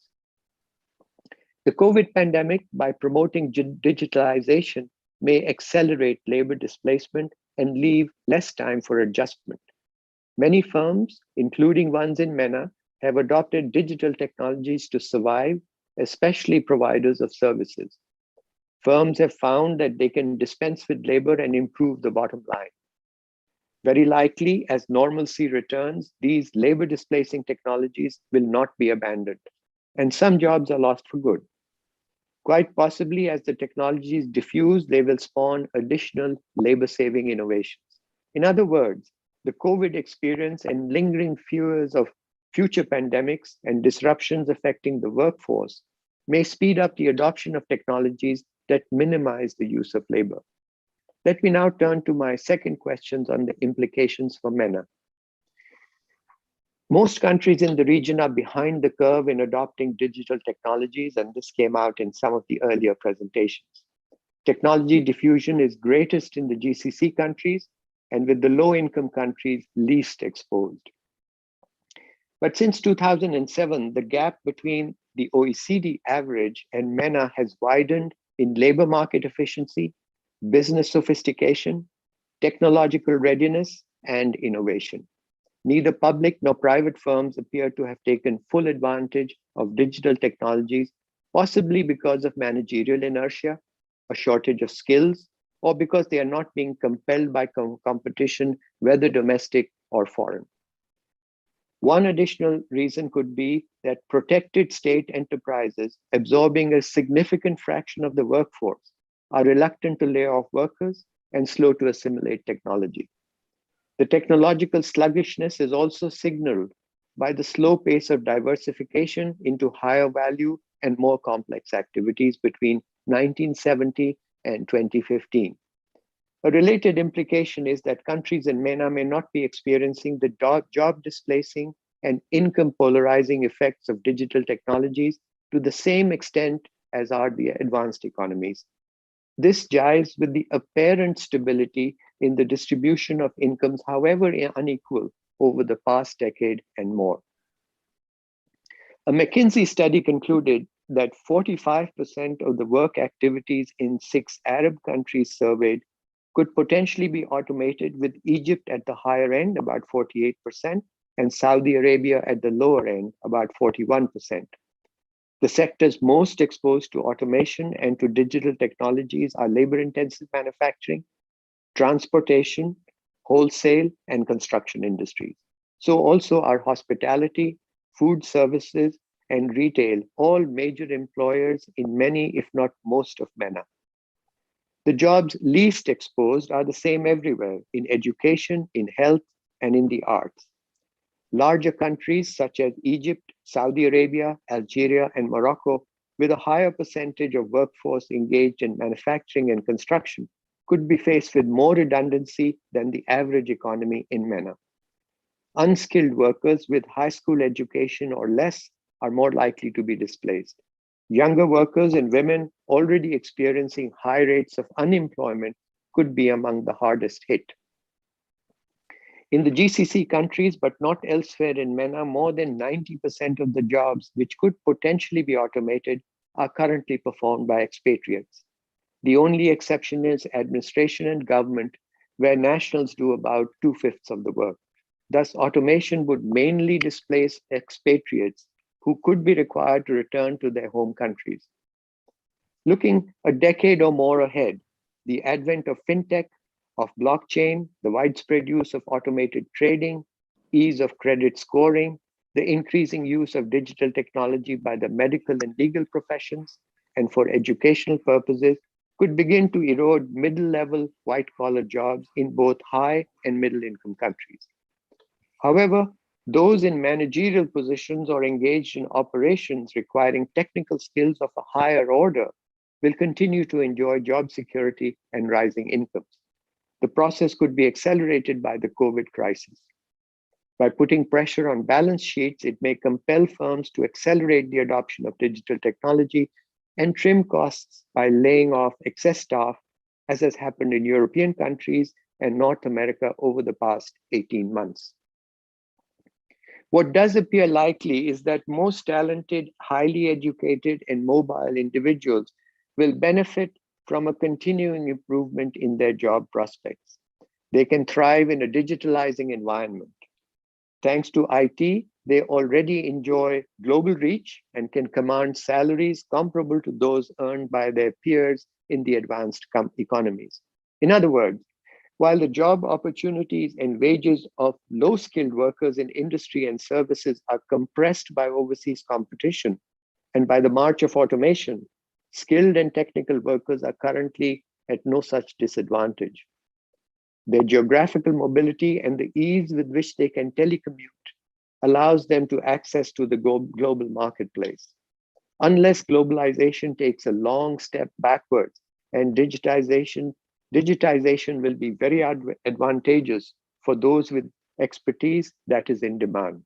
The COVID pandemic, by promoting digitalization, may accelerate labor displacement and leave less time for adjustment. Many firms, including ones in MENA, have adopted digital technologies to survive, especially providers of services. Firms have found that they can dispense with labor and improve the bottom line. Very likely, as normalcy returns, these labor displacing technologies will not be abandoned, and some jobs are lost for good. Quite possibly, as the technologies diffuse, they will spawn additional labor-saving innovations. In other words, the COVID experience and lingering fears of future pandemics and disruptions affecting the workforce may speed up the adoption of technologies that minimize the use of labor. Let me now turn to my second questions on the implications for MENA. Most countries in the region are behind the curve in adopting digital technologies, and this came out in some of the earlier presentations. Technology diffusion is greatest in the GCC countries, and with the low-income countries least exposed. But since 2007, the gap between the OECD average and MENA has widened in labor market efficiency, business sophistication, technological readiness, and innovation. Neither public nor private firms appear to have taken full advantage of digital technologies, possibly because of managerial inertia, a shortage of skills, or because they are not being compelled by competition, whether domestic or foreign. One additional reason could be that protected state enterprises absorbing a significant fraction of the workforce are reluctant to lay off workers and slow to assimilate technology. The technological sluggishness is also signaled by the slow pace of diversification into higher value and more complex activities between 1970 and 2015. A related implication is that countries in MENA may not be experiencing the job displacing and income polarizing effects of digital technologies to the same extent as are the advanced economies. This jives with the apparent stability in the distribution of incomes, however unequal, over the past decade and more. A McKinsey study concluded that 45% of the work activities in 6 Arab countries surveyed could potentially be automated, with Egypt at the higher end, about 48%, and Saudi Arabia at the lower end, about 41%. The sectors most exposed to automation and to digital technologies are labor-intensive manufacturing, transportation, wholesale, and construction industries. So also are hospitality, food services, and retail, all major employers in many, if not most, of MENA. The jobs least exposed are the same everywhere: in education, in health, and in the arts. Larger countries such as Egypt, Saudi Arabia, Algeria, and Morocco, with a higher percentage of workforce engaged in manufacturing and construction, could be faced with more redundancy than the average economy in MENA. Unskilled workers with high school education or less are more likely to be displaced. Younger workers and women already experiencing high rates of unemployment could be among the hardest hit. In the GCC countries, but not elsewhere in MENA, more than 90% of the jobs which could potentially be automated are currently performed by expatriates. The only exception is administration and government, where nationals do about 2/5 of the work. Thus, automation would mainly displace expatriates who could be required to return to their home countries. Looking a decade or more ahead, the advent of fintech, of blockchain, the widespread use of automated trading, ease of credit scoring, the increasing use of digital technology by the medical and legal professions, and for educational purposes, could begin to erode middle-level white-collar jobs in both high and middle-income countries. However, those in managerial positions or engaged in operations requiring technical skills of a higher order will continue to enjoy job security and rising incomes. The process could be accelerated by the COVID crisis. By putting pressure on balance sheets, it may compel firms to accelerate the adoption of digital technology and trim costs by laying off excess staff, as has happened in European countries and North America over the past 18 months. What does appear likely is that most talented, highly educated, and mobile individuals will benefit from a continuing improvement in their job prospects. They can thrive in a digitalizing environment. Thanks to IT, they already enjoy global reach and can command salaries comparable to those earned by their peers in the advanced economies. In other words, while the job opportunities and wages of low-skilled workers in industry and services are compressed by overseas competition and by the march of automation, skilled and technical workers are currently at no such disadvantage. Their geographical mobility and the ease with which they can telecommute allows them to access to the global marketplace. Unless globalization takes a long step backwards and digitization will be very advantageous for those with expertise that is in demand.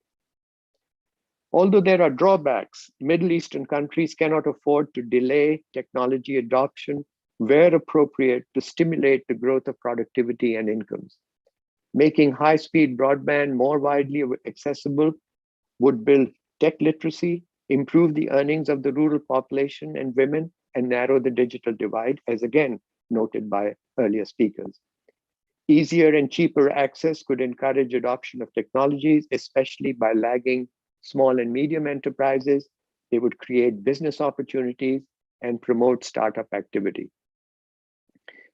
Although there are drawbacks, Middle Eastern countries cannot afford to delay technology adoption where appropriate to stimulate the growth of productivity and incomes. Making high-speed broadband more widely accessible would build tech literacy, improve the earnings of the rural population and women, and narrow the digital divide, as again noted by earlier speakers. Easier and cheaper access could encourage adoption of technologies, especially by lagging small and medium enterprises. They would create business opportunities and promote startup activity.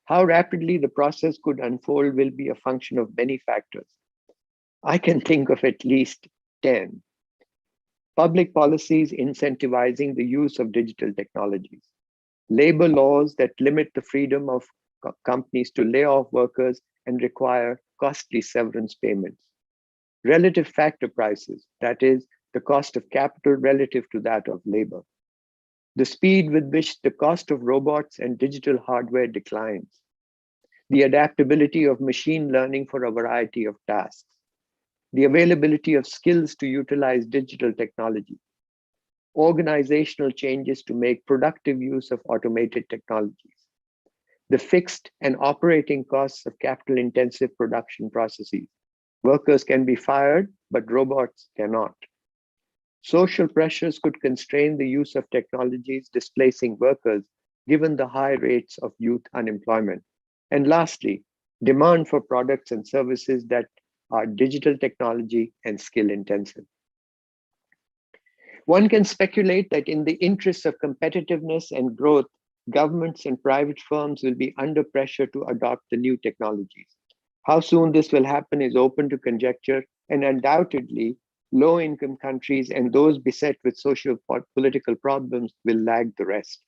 How rapidly the process could unfold will be a function of many factors. I can think of at least 10. Public policies incentivizing the use of digital technologies. Labor laws that limit the freedom of companies to lay off workers and require costly severance payments. Relative factor prices, that is, the cost of capital relative to that of labor. The speed with which the cost of robots and digital hardware declines. The adaptability of machine learning for a variety of tasks. The availability of skills to utilize digital technology. Organizational changes to make productive use of automated technologies. The fixed and operating costs of capital-intensive production processes. Workers can be fired, but robots cannot. Social pressures could constrain the use of technologies displacing workers, given the high rates of youth unemployment. And lastly, demand for products and services that are digital technology and skill intensive. One can speculate that in the interests of competitiveness and growth, governments and private firms will be under pressure to adopt the new technologies. How soon this will happen is open to conjecture, and undoubtedly, low-income countries and those beset with social political problems will lag the rest.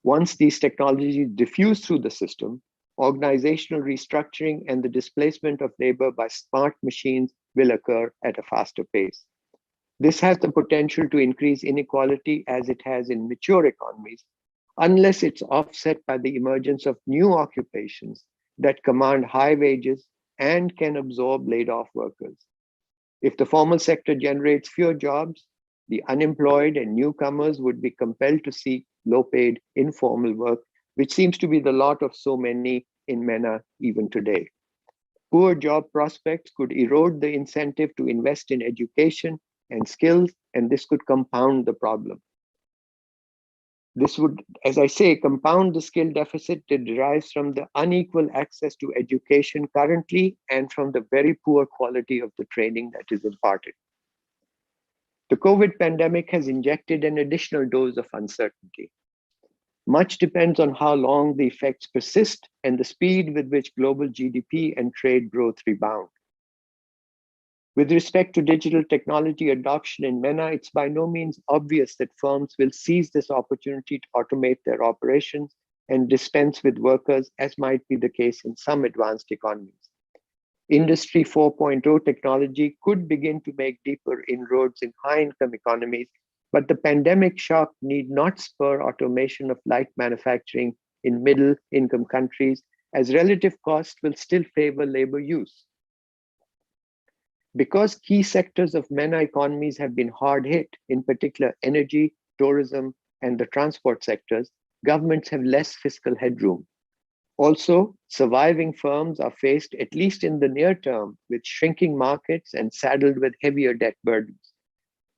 Once these technologies diffuse through the system, organizational restructuring and the displacement of labor by smart machines will occur at a faster pace. This has the potential to increase inequality as it has in mature economies, unless it's offset by the emergence of new occupations that command high wages and can absorb laid-off workers. If the formal sector generates fewer jobs, the unemployed and newcomers would be compelled to seek low-paid informal work, which seems to be the lot of so many in MENA even today. Poor job prospects could erode the incentive to invest in education and skills, and this could compound the problem. This would, as I say, compound the skill deficit that derives from the unequal access to education currently and from the very poor quality of the training that is imparted. The COVID pandemic has injected an additional dose of uncertainty. Much depends on how long the effects persist and the speed with which global GDP and trade growth rebound. With respect to digital technology adoption in MENA, it's by no means obvious that firms will seize this opportunity to automate their operations and dispense with workers, as might be the case in some advanced economies. Industry 4.0 technology could begin to make deeper inroads in high-income economies, but the pandemic shock need not spur automation of light manufacturing in middle-income countries, as relative cost will still favor labor use. Because key sectors of MENA economies have been hard hit, in particular energy, tourism, and the transport sectors, governments have less fiscal headroom. Also, surviving firms are faced, at least in the near term, with shrinking markets and saddled with heavier debt burdens.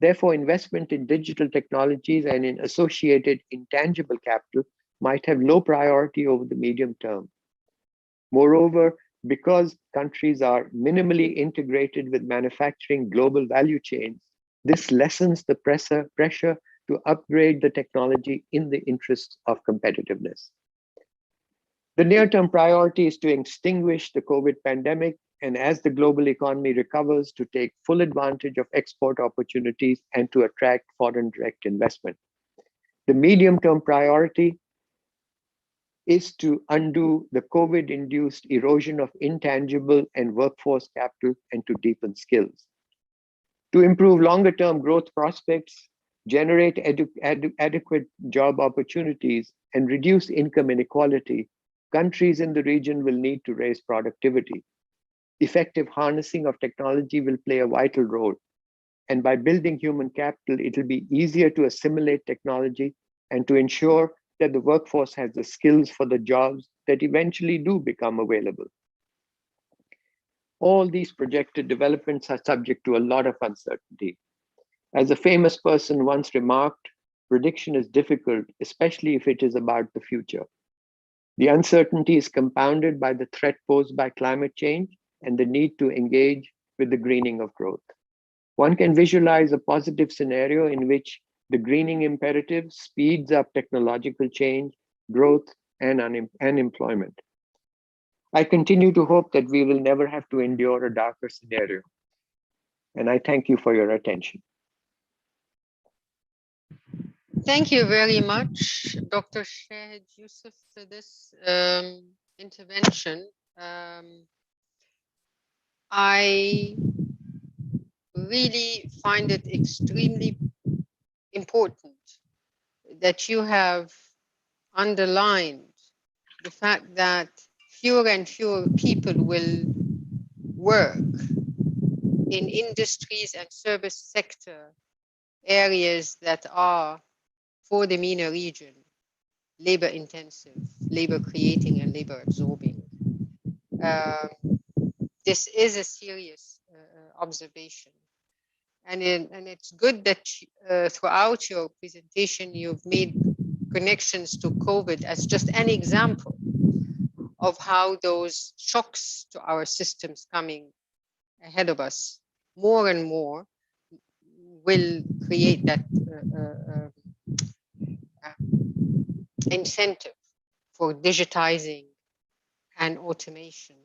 Therefore, investment in digital technologies and in associated intangible capital might have low priority over the medium term. Moreover, because countries are minimally integrated with manufacturing global value chains, this lessens the pressure to upgrade the technology in the interests of competitiveness. The near-term priority is to extinguish the COVID pandemic, and as the global economy recovers, to take full advantage of export opportunities and to attract foreign direct investment. The medium-term priority is to undo the COVID-induced erosion of intangible and workforce capital and to deepen skills. To improve longer-term growth prospects, generate adequate job opportunities, and reduce income inequality, countries in the region will need to raise productivity. Effective harnessing of technology will play a vital role. And by building human capital, it will be easier to assimilate technology and to ensure that the workforce has the skills for the jobs that eventually do become available. All these projected developments are subject to a lot of uncertainty. As a famous person once remarked, prediction is difficult, especially if it is about the future. The uncertainty is compounded by the threat posed by climate change and the need to engage with the greening of growth. One can visualize a positive scenario in which the greening imperative speeds up technological change, growth, and employment. I continue to hope that we will never have to endure a darker scenario. And I thank you for your attention. Thank you very much, Dr. Shahid Yusuf, for this intervention. I really find it extremely important that you have underlined the fact that fewer and fewer people will work in industries and service sector areas that are, for the MENA region, labor intensive, labor creating and labor absorbing. This is a serious observation. And it's good that throughout your presentation, you've made connections to COVID as just an example of how those shocks to our systems coming ahead of us more and more will create that incentive for digitizing and automation.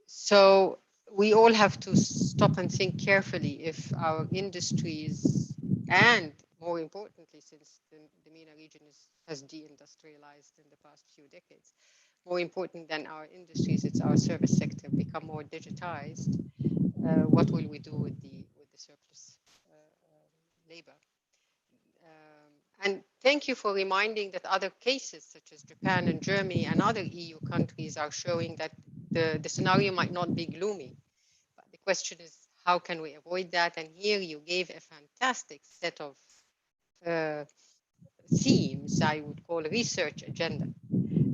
So we all have to stop and think carefully if our industries, and more importantly, since the MENA region has deindustrialized in the past few decades, more important than our industries, it's our service sector become more digitized. What will we do with the surplus labor? And thank you for reminding that other cases such as Japan and Germany and other EU countries are showing that the scenario might not be gloomy. But the question is, how can we avoid that? And here you gave a fantastic set of themes, I would call a research agenda,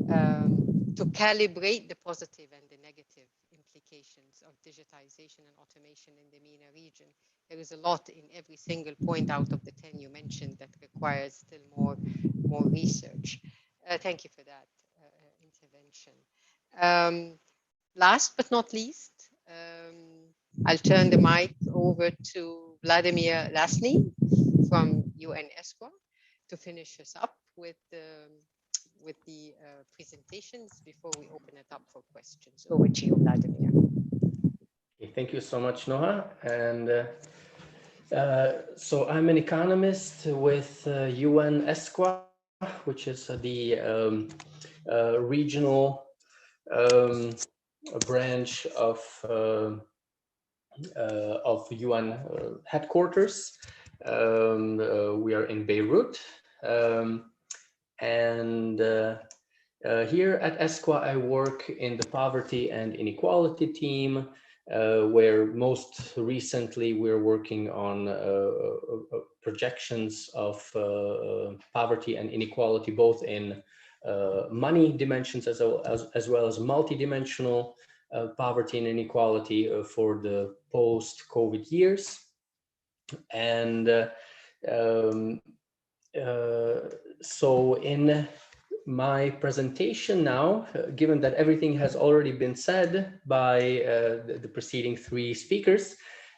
to calibrate the positive and the negative implications of digitization and automation in the MENA region. There is a lot in every single point out of the 10 you mentioned that requires still more research. Thank you for that intervention. Last but not least, I'll turn the mic over to Vladimir Lasny from UN ESQA to finish us up with the presentations before we open it up for questions. Over to you, Vladimir. Okay, thank you so much, Noha. And so I'm an economist with UN ESQA, which is the regional branch of UN headquarters. We are in Beirut. And here at ESQA, I work in the poverty and inequality team, where most recently we're working on projections of poverty and inequality, both in money dimensions as well as multidimensional poverty and inequality for the post-COVID years. And so in my presentation now, given that everything has already been said by the preceding three speakers,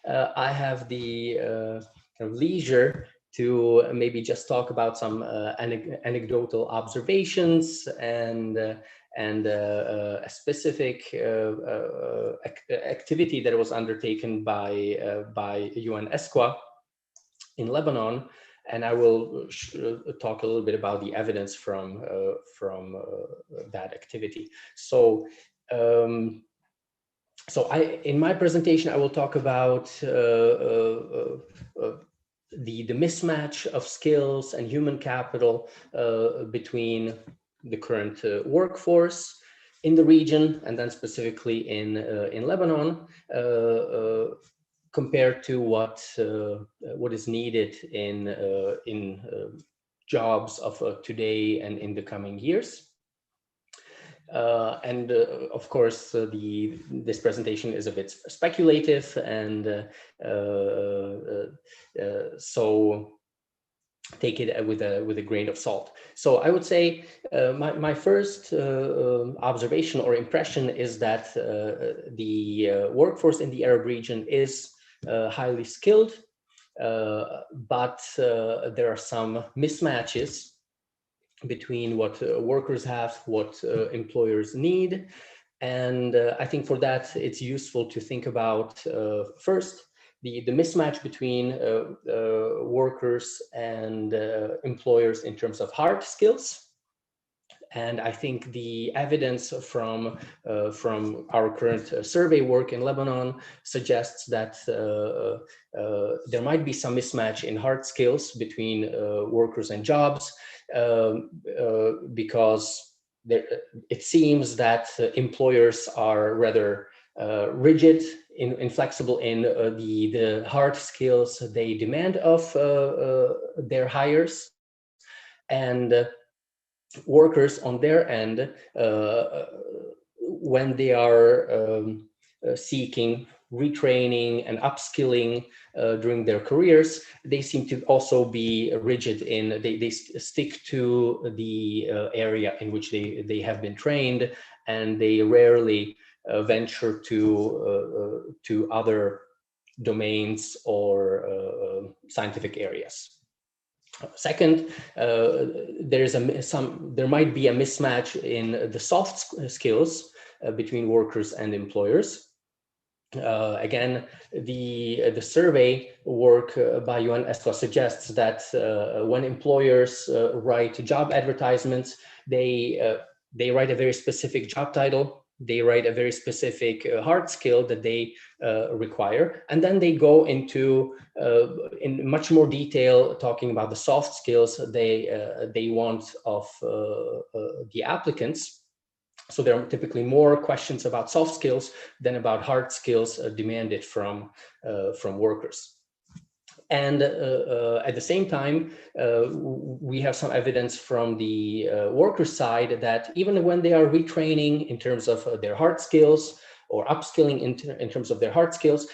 I have the kind of leisure to maybe just talk about some anecdotal observations and a specific activity that was undertaken by UN ESQA in Lebanon. And I will talk a little bit about the evidence from that activity. So, in my presentation, I will talk about the mismatch of skills and human capital between the current workforce in the region, and then specifically in Lebanon, compared to what is needed in jobs of today and in the coming years. And of course, this presentation is a bit speculative, and so take it with a grain of salt. So I would say my first observation or impression is that the workforce in the Arab region is highly skilled, but there are some mismatches between what workers have, what employers need, And I think for that, it's useful to think about first, the mismatch between workers and employers in terms of hard skills. And I think the evidence from our current survey work in Lebanon suggests that there might be some mismatch in hard skills between workers and jobs, because it seems that employers are rather rigid, inflexible in the hard skills they demand of their hires, and workers on their end, when they are seeking retraining and upskilling during their careers, they seem to also be rigid in, they stick to the area in which they have been trained, and they rarely venture to other domains or scientific areas. Second, there might be a mismatch in the soft skills between workers and employers. Again, the survey work by UNESCO suggests that when employers write job advertisements, they write a very specific job title. They write a very specific hard skill that they require, and then they go into in much more detail talking about the soft skills they want of the applicants. So there are typically more questions about soft skills than about hard skills demanded from workers. And at the same time, we have some evidence from the worker side that even when they are retraining in terms of their hard skills or upskilling in terms of their hard skills,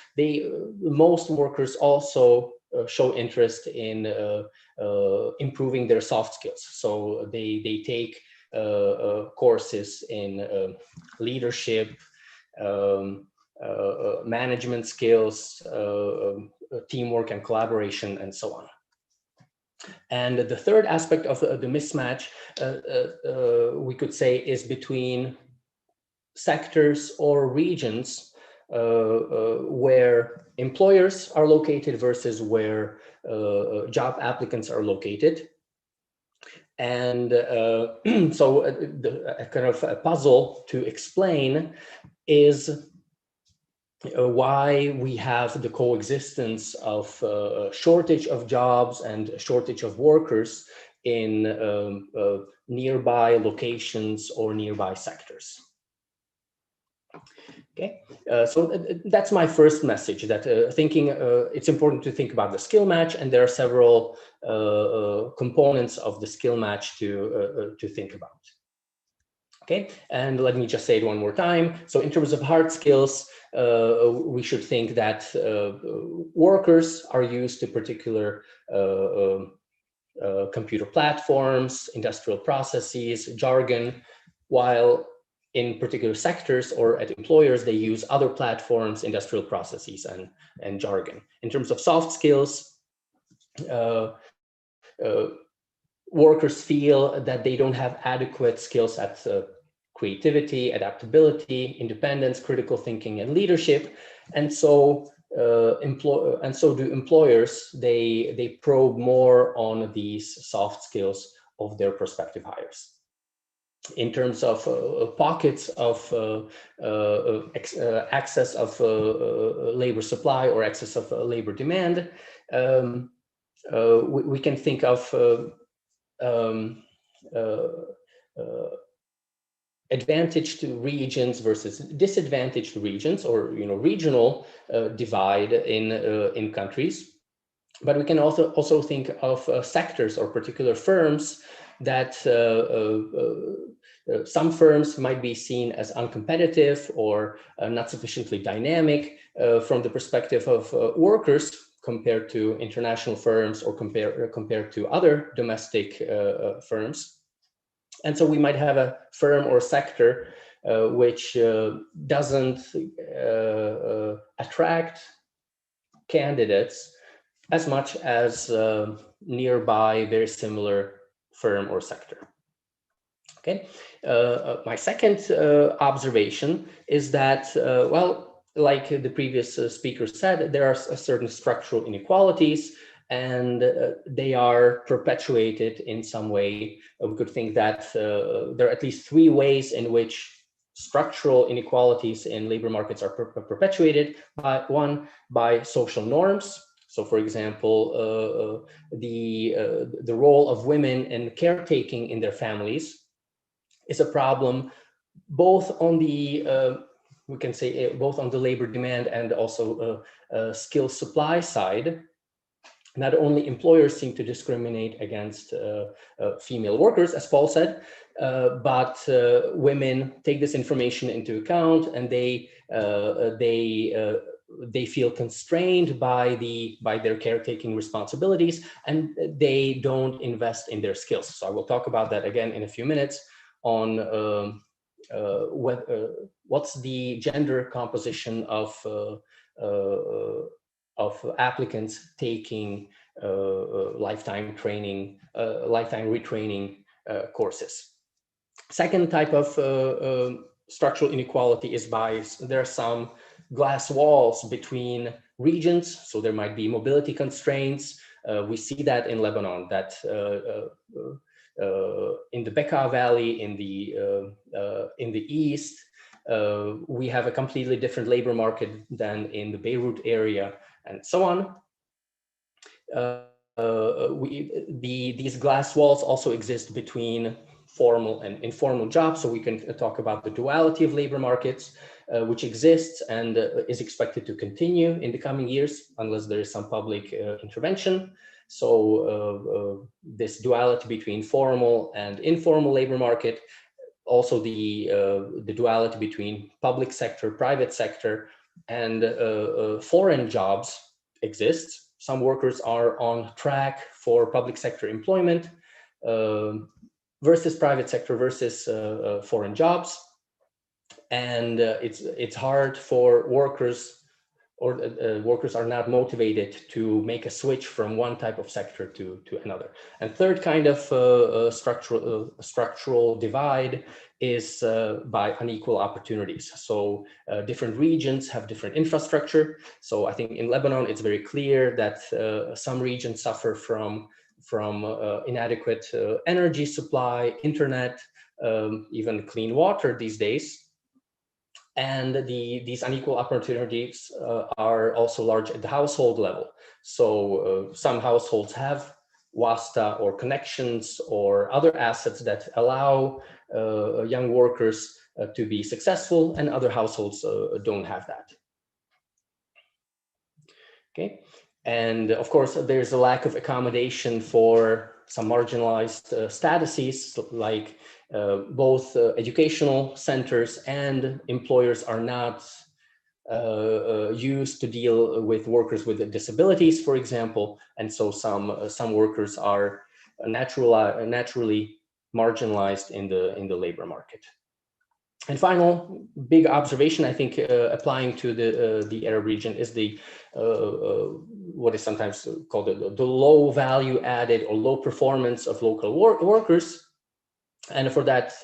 most workers also show interest in improving their soft skills. So they take courses in leadership, management skills, teamwork and collaboration, and so on. And the third aspect of the mismatch, we could say, is between sectors or regions where employers are located versus where job applicants are located. And so a kind of a puzzle to explain is why we have the coexistence of shortage of jobs and shortage of workers in nearby locations or nearby sectors. Okay, so that's my first message, that it's important to think about the skill match, and there are several components of the skill match to think about. Okay, and let me just say it one more time. So in terms of hard skills, we should think that workers are used to particular computer platforms, industrial processes, jargon, while in particular sectors or at employers, they use other platforms, industrial processes, and jargon. In terms of soft skills, workers feel that they don't have adequate skills at creativity, adaptability, independence, critical thinking, and leadership. And so do employers. They probe more on these soft skills of their prospective hires. In terms of pockets of excess of labor supply or excess of labor demand, we can think of advantaged regions versus disadvantaged regions, or regional divide in countries. But we can also think of sectors or particular firms that some firms might be seen as uncompetitive or not sufficiently dynamic from the perspective of workers compared to international firms or compared to other domestic firms. And so we might have a firm or sector which doesn't attract candidates as much as nearby very similar firm or sector. Okay. My second observation is that, well, like the previous speaker said, there are certain structural inequalities, and they are perpetuated in some way. We could think that there are at least three ways in which structural inequalities in labor markets are perpetuated. By social norms. So, for example, the role of women in caretaking in their families is a problem, both on the we can say both on the labor demand and also skill supply side. Not only employers seem to discriminate against female workers, as Paul said, but women take this information into account, and they feel constrained by their caretaking responsibilities, and they don't invest in their skills. So I will talk about that again in a few minutes on what's the gender composition of applicants taking lifetime retraining courses. Second type of structural inequality is there are some glass walls between regions, so there might be mobility constraints. We see that in Lebanon, that in the Bekaa Valley, in the east, we have a completely different labor market than in the Beirut area, and so on. These glass walls also exist between formal and informal jobs, so we can talk about the duality of labor markets, which exists and is expected to continue in the coming years unless there is some public intervention. So this duality between formal and informal labor market, also the duality between public sector, private sector, and foreign jobs exists. Some workers are on track for public sector employment versus private sector versus foreign jobs. And it's hard for workers, or workers are not motivated to make a switch from one type of sector to another. And third kind of structural divide is by unequal opportunities. So different regions have different infrastructure. So I think in Lebanon, it's very clear that some regions suffer from inadequate energy supply, internet, even clean water these days. And these unequal opportunities are also large at the household level. So some households have wasta or connections or other assets that allow young workers to be successful, and other households don't have that. Okay, and of course there's a lack of accommodation for some marginalized statuses, like both educational centers and employers are not used to deal with workers with disabilities, for example, and so some workers are naturally marginalized in the labor market. And final big observation, I think, applying to the Arab region is the what is sometimes called the low value added or low performance of local workers. And for that,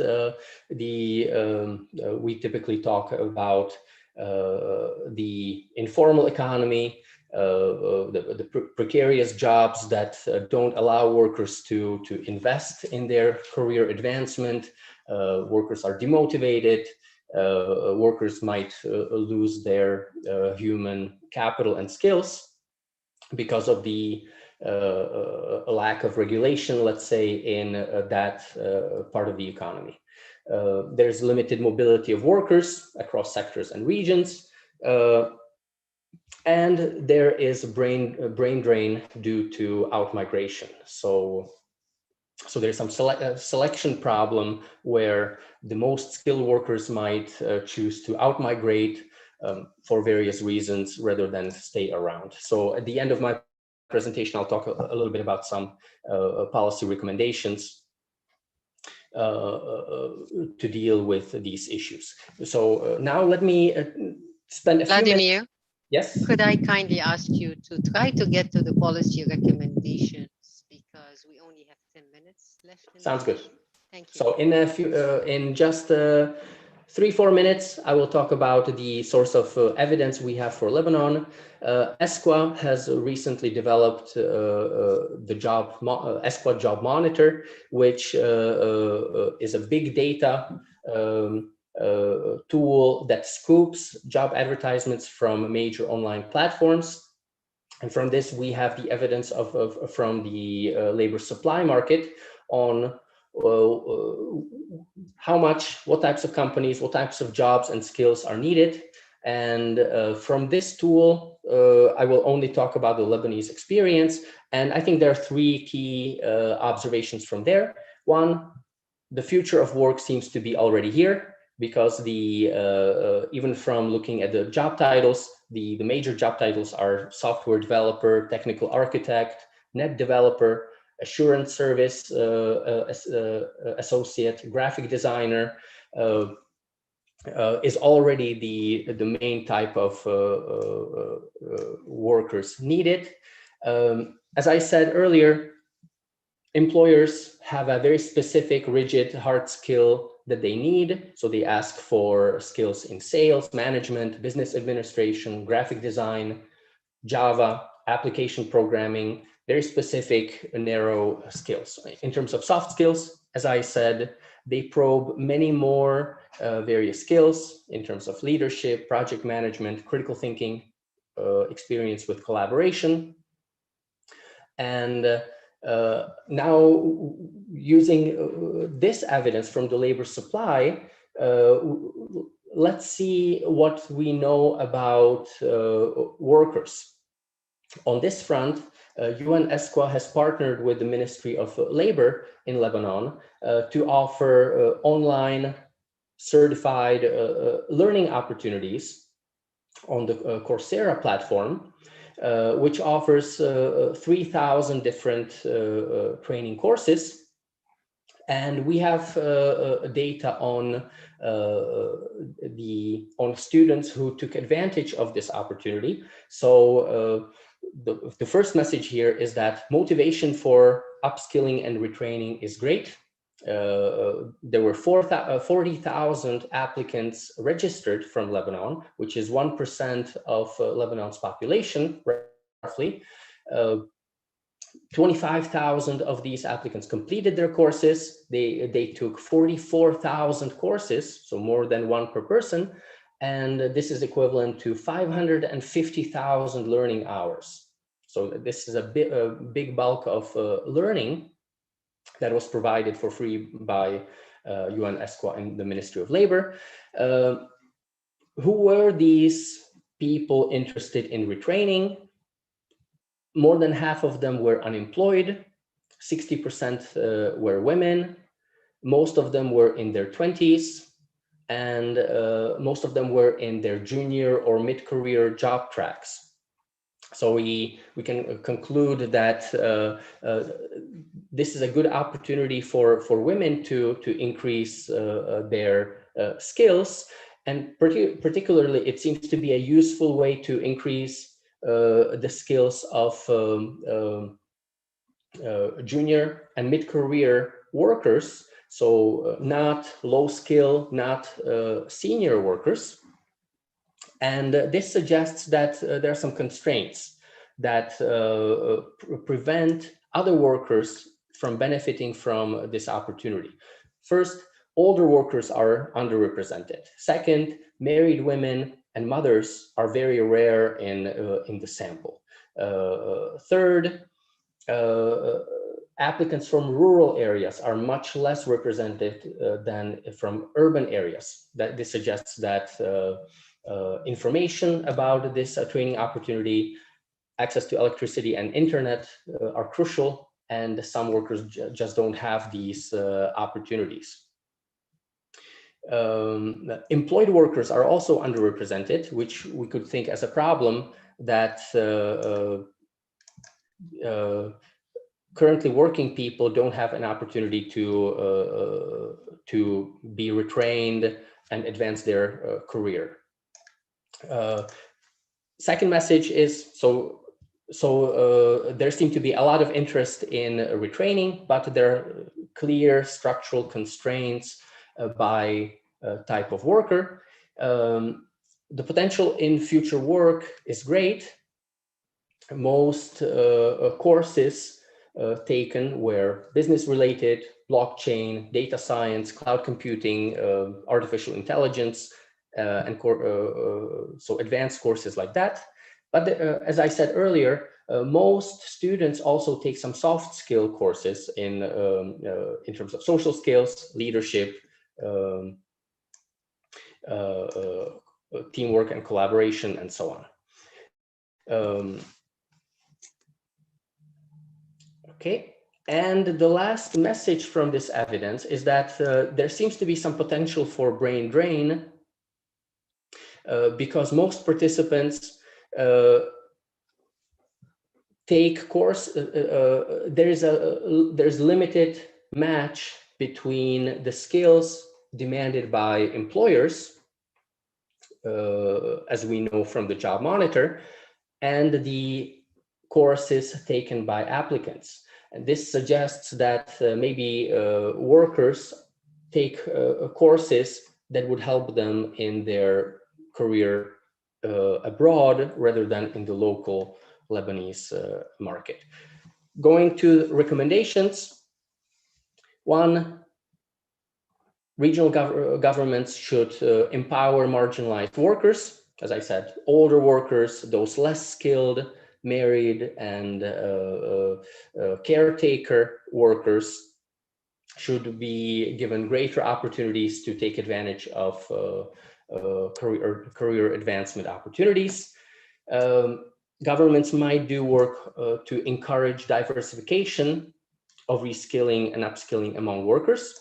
we typically talk about the informal economy, the precarious jobs that don't allow workers to invest in their career advancement. Workers are demotivated. Workers might lose their human capital and skills because of the lack of regulation, let's say, in that part of the economy. There's limited mobility of workers across sectors and regions. And there is brain drain due to outmigration. So there's some selection problem where the most skilled workers might choose to outmigrate for various reasons rather than stay around. So at the end of my presentation, I'll talk a little bit about some policy recommendations to deal with these issues. So now let me spend a few minutes. Yes. Could I kindly ask you to try to get to the policy recommendations, because we only have 10 minutes left. Sounds good. Thank you. So in a few, in just 3-4 minutes, I will talk about the source of evidence we have for Lebanon. ESQA has recently developed the ESQA Job Monitor, which is a big data tool that scoops job advertisements from major online platforms. And from this, we have the evidence from the labor supply market on how much, what types of companies, what types of jobs and skills are needed. And from this tool, I will only talk about the Lebanese experience. And I think there are 3 key observations from there. One, the future of work seems to be already here, because even from looking at the job titles, the major job titles are software developer, technical architect, net developer, assurance service associate, graphic designer, is already the main type of workers needed. As I said earlier, employers have a very specific, rigid, hard skill that they need. So they ask for skills in sales, management, business administration, graphic design, Java, application programming, very specific, narrow skills. In terms of soft skills, as I said, they probe many more various skills in terms of leadership, project management, critical thinking, experience with collaboration. And now, using this evidence from the labor supply, let's see what we know about workers. On this front, UN ESQA has partnered with the Ministry of Labor in Lebanon to offer online certified learning opportunities on the Coursera platform, which offers 3,000 different training courses. And we have data on students who took advantage of this opportunity. So the first message here is that motivation for upskilling and retraining is great. There were 40,000 applicants registered from Lebanon, which is 1% of Lebanon's population, roughly. 25,000 of these applicants completed their courses. They took 44,000 courses, so more than one per person. And this is equivalent to 550,000 learning hours. So this is a big bulk of learning that was provided for free by UN ESQA and the Ministry of Labor. Who were these people interested in retraining? More than half of them were unemployed, 60% were women, most of them were in their 20s, and most of them were in their junior or mid-career job tracks. So we can conclude that this is a good opportunity for women to increase their skills, and particularly it seems to be a useful way to increase the skills of junior and mid-career workers, so not low skill, not senior workers. And this suggests that there are some constraints that prevent other workers from benefiting from this opportunity. First, older workers are underrepresented. Second, married women and mothers are very rare in the sample. Third, applicants from rural areas are much less represented than from urban areas. This suggests that information about this training opportunity, access to electricity and internet are crucial, and some workers just don't have these opportunities. Employed workers are also underrepresented, which we could think as a problem that currently working people don't have an opportunity to be retrained and advance their career. Second message is, so So there seemed to be a lot of interest in retraining, but there are clear structural constraints by type of worker. The potential in future work is great. Most courses taken were business related, blockchain, data science, cloud computing, artificial intelligence, and so advanced courses like that. But as I said earlier, most students also take some soft skill courses in terms of social skills, leadership, teamwork and collaboration, and so on. Okay, and the last message from this evidence is that there seems to be some potential for brain drain because most participants take course, there's limited match between the skills demanded by employers, as we know from the job monitor, and the courses taken by applicants. And this suggests that maybe workers take courses that would help them in their career abroad rather than in the local Lebanese market. Going to recommendations, one, regional governments should empower marginalized workers. As I said, older workers, those less skilled, married and caretaker workers should be given greater opportunities to take advantage of career advancement opportunities. Governments might do work to encourage diversification of reskilling and upskilling among workers.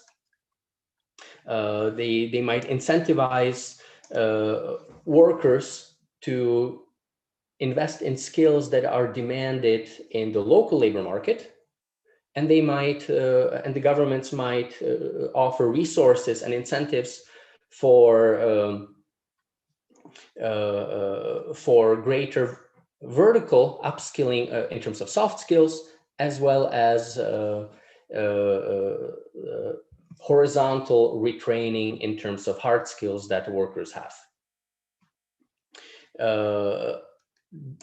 They might incentivize workers to invest in skills that are demanded in the local labor market, and they might, and the governments might offer resources and incentives for greater vertical upskilling in terms of soft skills, as well as horizontal retraining in terms of hard skills that workers have.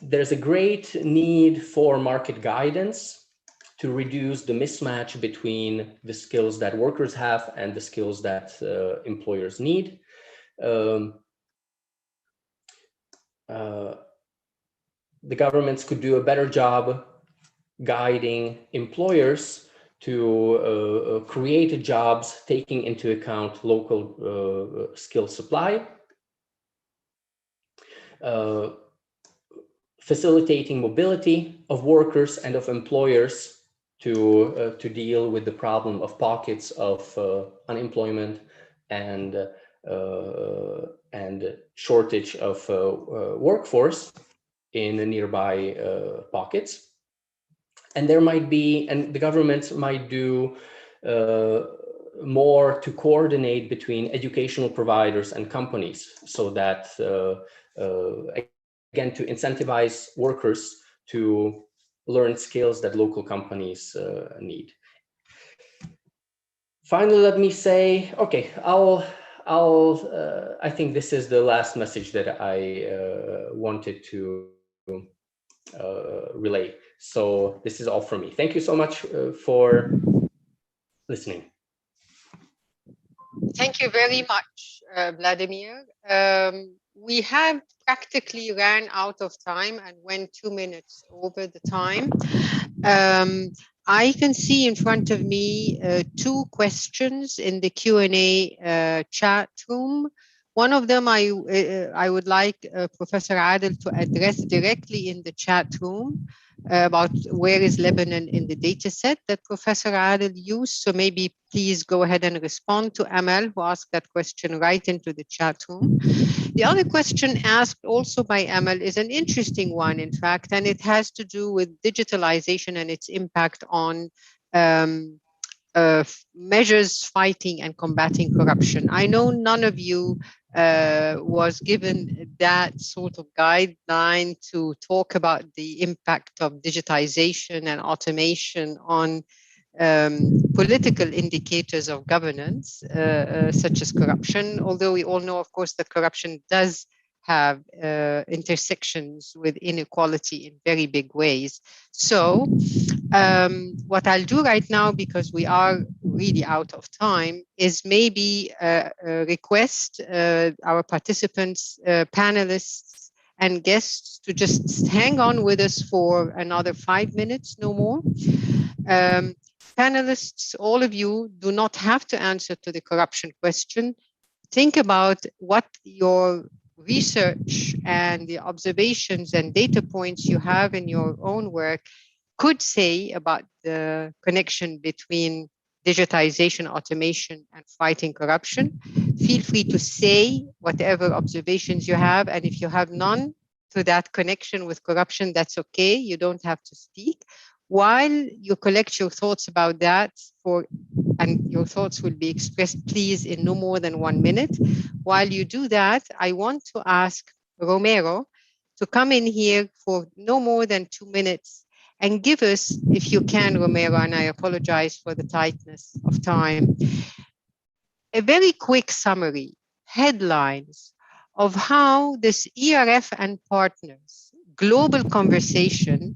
There's a great need for market guidance to reduce the mismatch between the skills that workers have and the skills that employers need. The governments could do a better job guiding employers to create jobs taking into account local skill supply. Facilitating mobility of workers and of employers to deal with the problem of pockets of unemployment and shortage of workforce in nearby pockets. And there might be, and the governments might do more to coordinate between educational providers and companies so that again, to incentivize workers to learn skills that local companies need. Finally, let me say, okay, I think this is the last message that I wanted to relay. So this is all from me. Thank you so much for listening. Thank you very much, Vladimir. We have practically ran out of time and went 2 minutes over the time. I can see in front of me 2 questions in the Q&A chat room. One of them I would like Professor Adel to address directly in the chat room about where is Lebanon in the data set that Professor Adel used. So maybe please go ahead and respond to Amal, who asked that question right into the chat room. The other question asked also by Amal is an interesting one, in fact, and it has to do with digitalization and its impact on measures fighting and combating corruption. I know none of you was given that sort of guideline to talk about the impact of digitization and automation on political indicators of governance, such as corruption, although we all know, of course, that corruption does have intersections with inequality in very big ways. So what I'll do right now, because we are really out of time, is maybe request our participants, panelists, and guests to just hang on with us for another 5 minutes, no more. Panelists, all of you do not have to answer to the corruption question. Think about what your research and the observations and data points you have in your own work could say about the connection between digitization, automation, and fighting corruption. Feel free to say whatever observations you have, and if you have none to that connection with corruption, that's okay. You don't have to speak. While you collect your thoughts about that, and your thoughts will be expressed, please, in no more than 1 minute. While you do that, I want to ask Romero to come in here for no more than 2 minutes and give us, if you can, Romero, and I apologize for the tightness of time, a very quick summary, headlines of how this ERF and partners global conversation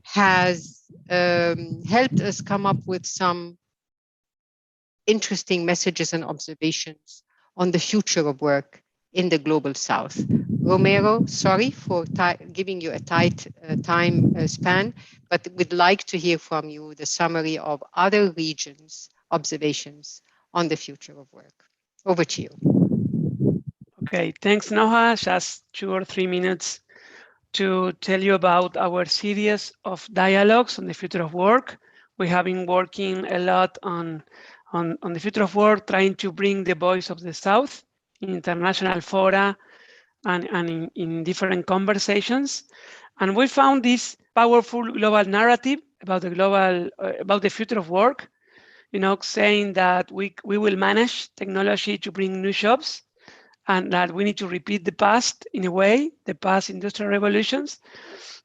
has helped us come up with some interesting messages and observations on the future of work in the global South. Romero, sorry for giving you a tight time span, but we'd like to hear from you the summary of other regions' observations on the future of work. Over to you. Okay, thanks, Noha. Just 2 or 3 minutes to tell you about our series of dialogues on the future of work. We have been working a lot on the future of work, trying to bring the voice of the South in international fora and in different conversations. And we found this powerful global narrative about the future of work, saying that we will manage technology to bring new jobs, and that we need to repeat the past in a way, the past industrial revolutions.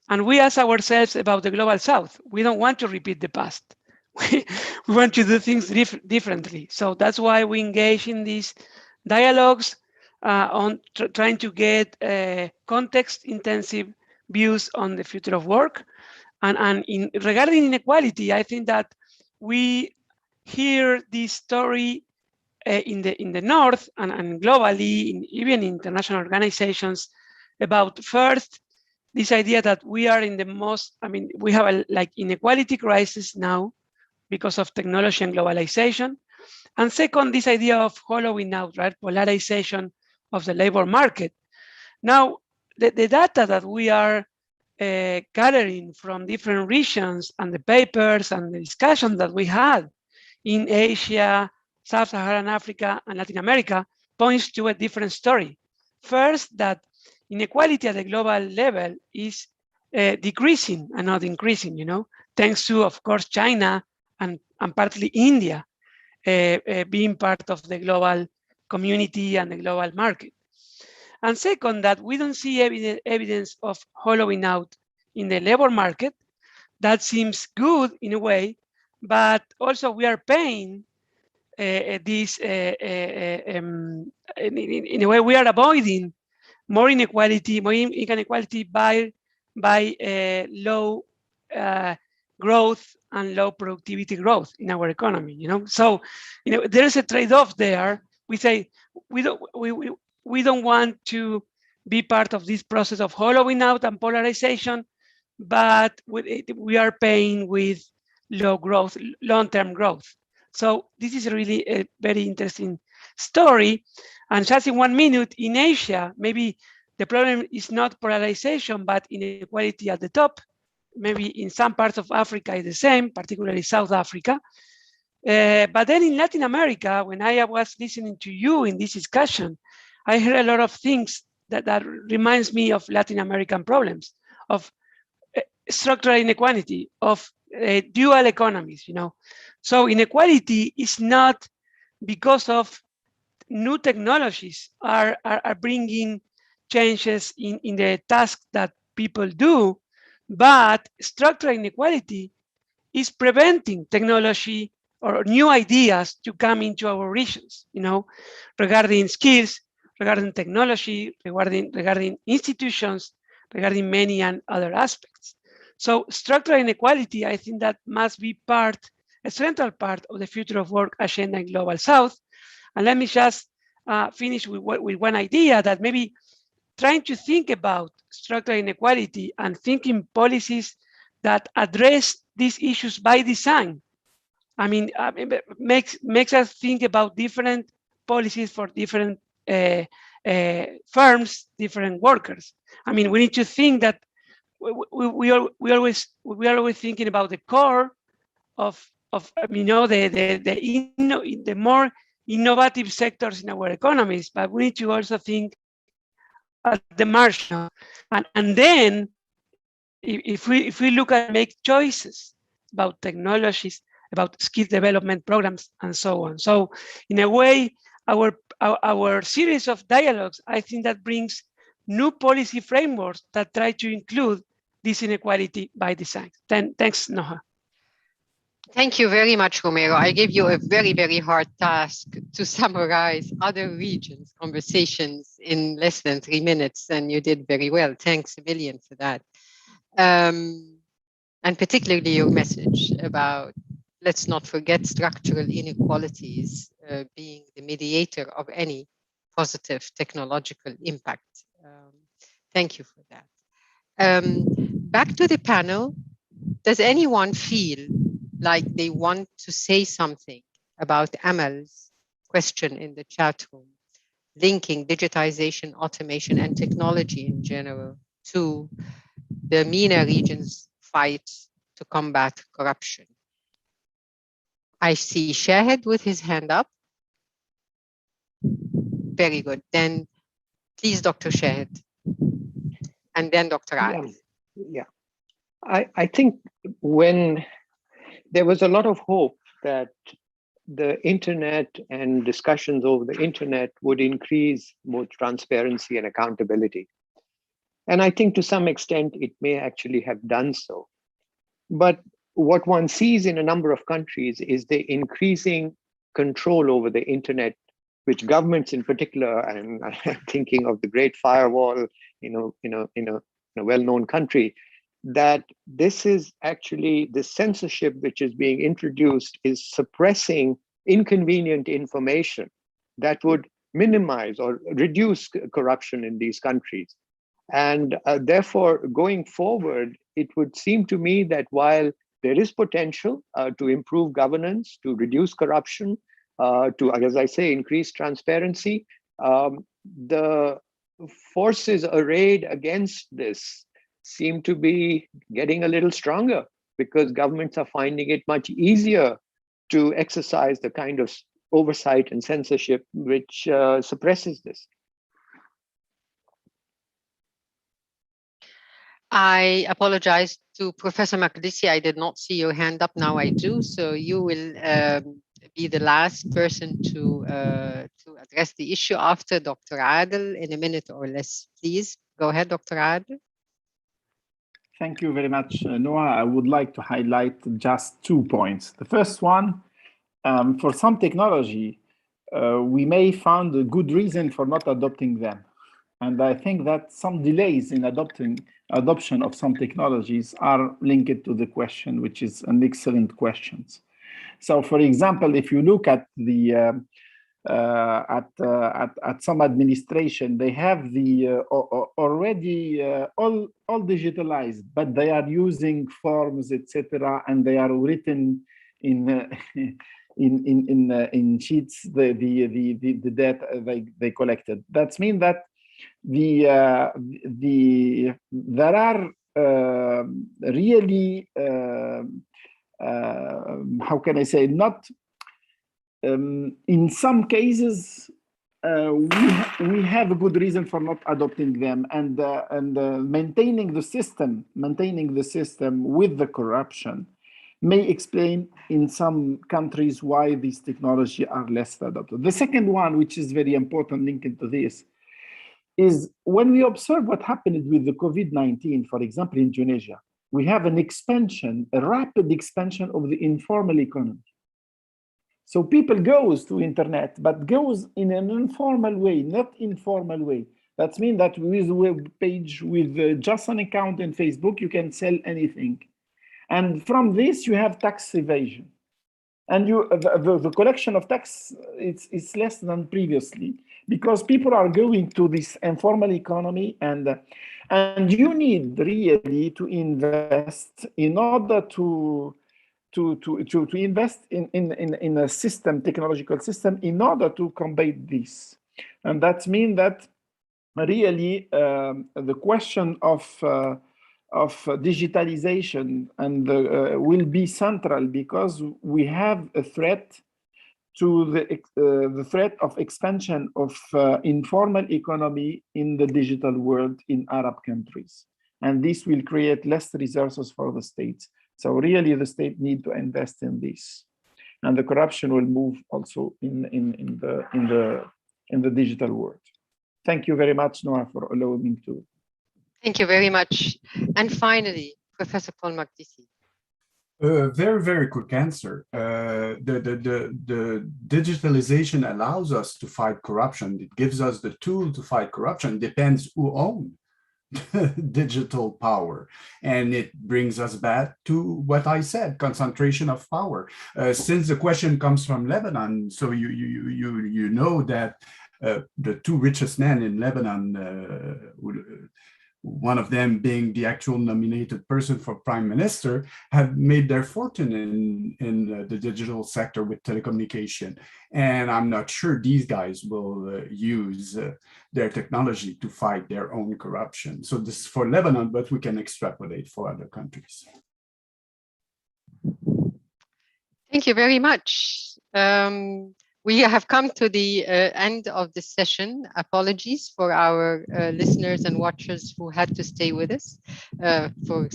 And we ask ourselves about the global South. We don't want to repeat the past. We want to do things differently. So that's why we engage in these dialogues on trying to get context-intensive views on the future of work. And regarding inequality, I think that we hear this story in the North and globally, even in international organizations, about first, this idea that we are in the most, we have a inequality crisis now because of technology and globalization. And second, this idea of hollowing out, right? Polarization of the labor market. Now, the data that we are gathering from different regions and the papers and the discussions that we had in Asia, Sub-Saharan Africa, and Latin America points to a different story. First, that inequality at the global level is decreasing and not increasing, thanks to, of course, China and partly India being part of the global community and the global market. And second, that we don't see evidence of hollowing out in the labor market. That seems good in a way, but also we are paying this, in a way, we are avoiding more inequality by low growth and low productivity growth in our economy. So there is a trade-off there. We say we don't want to be part of this process of hollowing out and polarization, but we are paying with low growth, long-term growth. So this is really a very interesting story. And just in 1 minute, in Asia, maybe the problem is not polarization, but inequality at the top. Maybe in some parts of Africa is the same, particularly South Africa. But then in Latin America, when I was listening to you in this discussion, I heard a lot of things that reminds me of Latin American problems, of structural inequality, of dual economies, So inequality is not because of new technologies are bringing changes in the tasks that people do, but structural inequality is preventing technology or new ideas to come into our regions, regarding skills, regarding technology, regarding institutions, regarding many and other aspects. So structural inequality, I think that must be a central part of the future of work agenda in Global South. And let me just finish with one idea that maybe trying to think about structural inequality and thinking policies that address these issues by design. I mean, makes us think about different policies for different firms, different workers. I mean, we need to think that we are always thinking about the core of the more innovative sectors in our economies, but we need to also think at the marginal, and then if we look at make choices about technologies, about skill development programs, and so on. So in a way, our series of dialogues, I think that brings new policy frameworks that try to include this inequality by design. Thanks, Noha. Thank you very much, Romero. I gave you a very, very hard task to summarize other regions' conversations in less than 3 minutes, and you did very well. Thanks a million for that. And particularly your message about let's not forget structural inequalities being the mediator of any positive technological impact. Thank you for that. Back to the panel. Does anyone feel like they want to say something about Amal's question in the chat room, linking digitization, automation, and technology in general to the MENA region's fight to combat corruption? I see Shahid with his hand up. Very good. Then please, Dr. Shahid, and then Dr. Adel. Yeah. I think when there was a lot of hope that the internet and discussions over the internet would increase both transparency and accountability. And I think to some extent, it may actually have done so. But what one sees in a number of countries is the increasing control over the internet, which governments in particular, and I'm thinking of the Great Firewall, in a well-known country, that this is actually the censorship which is being introduced is suppressing inconvenient information that would minimize or reduce corruption in these countries. And therefore, going forward, it would seem to me that while there is potential to improve governance, to reduce corruption, to, as I say, increase transparency, the forces arrayed against this seem to be getting a little stronger because governments are finding it much easier to exercise the kind of oversight and censorship which suppresses this. I apologize to Professor Makdisi. I did not see your hand up. Now I do. So you will be the last person to address the issue after Dr. Adel in a minute or less. Please go ahead, Dr. Adel. Thank you very much, Noah. I would like to highlight just 2 points. The first one, for some technology, we may find a good reason for not adopting them. And I think that some delays in adoption of some technologies are linked to the question, which is an excellent question. So, for example, if you look at the at some administration, they have the already all digitalized, but they are using forms, etc., and they are written in in sheets the data they collected. That means that there are really how can I say, not in some cases we have a good reason for not adopting them, and maintaining the system with the corruption may explain in some countries why these technology are less adopted. The second one, which is very important linked to this, is when we observe what happened with the COVID-19, for example, in Tunisia, we have an expansion, a rapid expansion of the informal economy. So people goes to internet, but goes in an informal way, not informal way. That means that with a web page, with just an account in Facebook, you can sell anything. And from this, you have tax evasion. And the collection of tax is less than previously because people are going to this informal economy, and you need really to invest in order to invest in a system, technological system, in order to combat this. And that means that really the question of digitalization and will be central because we have a threat to the threat of expansion of informal economy in the digital world in Arab countries. And this will create less resources for the states. So really the state need to invest in this. And the corruption will move also in the digital world. Thank you very much, Noah, for allowing me to. Thank you very much. And finally, Professor Paul Makdisi. Very, very quick answer. The digitalization allows us to fight corruption. It gives us the tool to fight corruption. Depends who owns digital power. And it brings us back to what I said, concentration of power. Since the question comes from Lebanon, so you know that the two richest men in Lebanon, one of them being the actual nominated person for prime minister, have made their fortune in the digital sector with telecommunication. And I'm not sure these guys will use their technology to fight their own corruption. So this is for Lebanon, but we can extrapolate for other countries. Thank you very much. We have come to the end of this session. Apologies for our listeners and watchers who had to stay with us for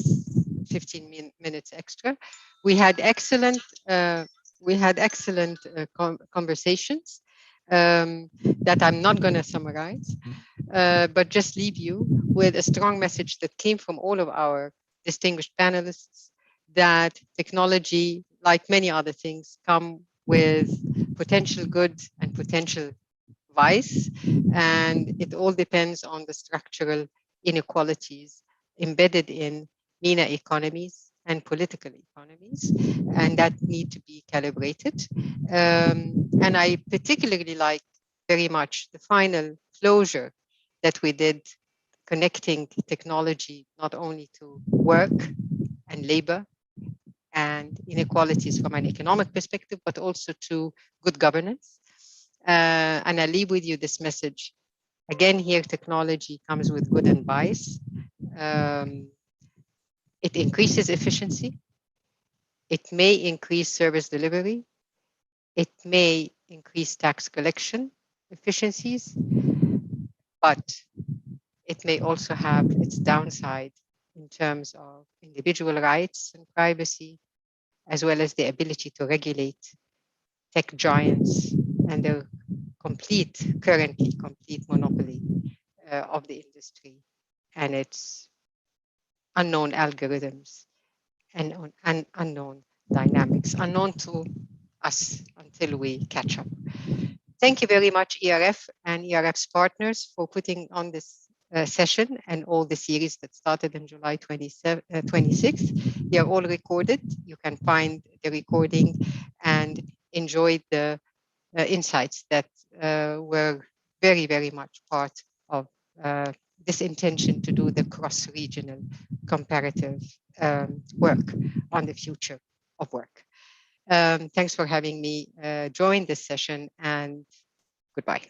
15 minutes extra. We had excellent conversations that I'm not going to summarize, but just leave you with a strong message that came from all of our distinguished panelists, that technology, like many other things, come with potential good and potential vice, and it all depends on the structural inequalities embedded in MENA economies and political economies, and that need to be calibrated. And I particularly like very much the final closure that we did, connecting technology not only to work and labor and inequalities from an economic perspective, but also to good governance. And I leave with you this message. Again, here, technology comes with good and bias. It increases efficiency. It may increase service delivery. It may increase tax collection efficiencies, but it may also have its downside in terms of individual rights and privacy, as well as the ability to regulate tech giants and their currently complete monopoly of the industry and its unknown algorithms and unknown dynamics, unknown to us until we catch up. Thank you very much, ERF and ERF's partners, for putting on this session and all the series that started on July 26th. They are all recorded. You can find the recording and enjoy the insights that were very, very much part of this intention to do the cross-regional comparative work on the future of work. Thanks for having me join this session, and goodbye.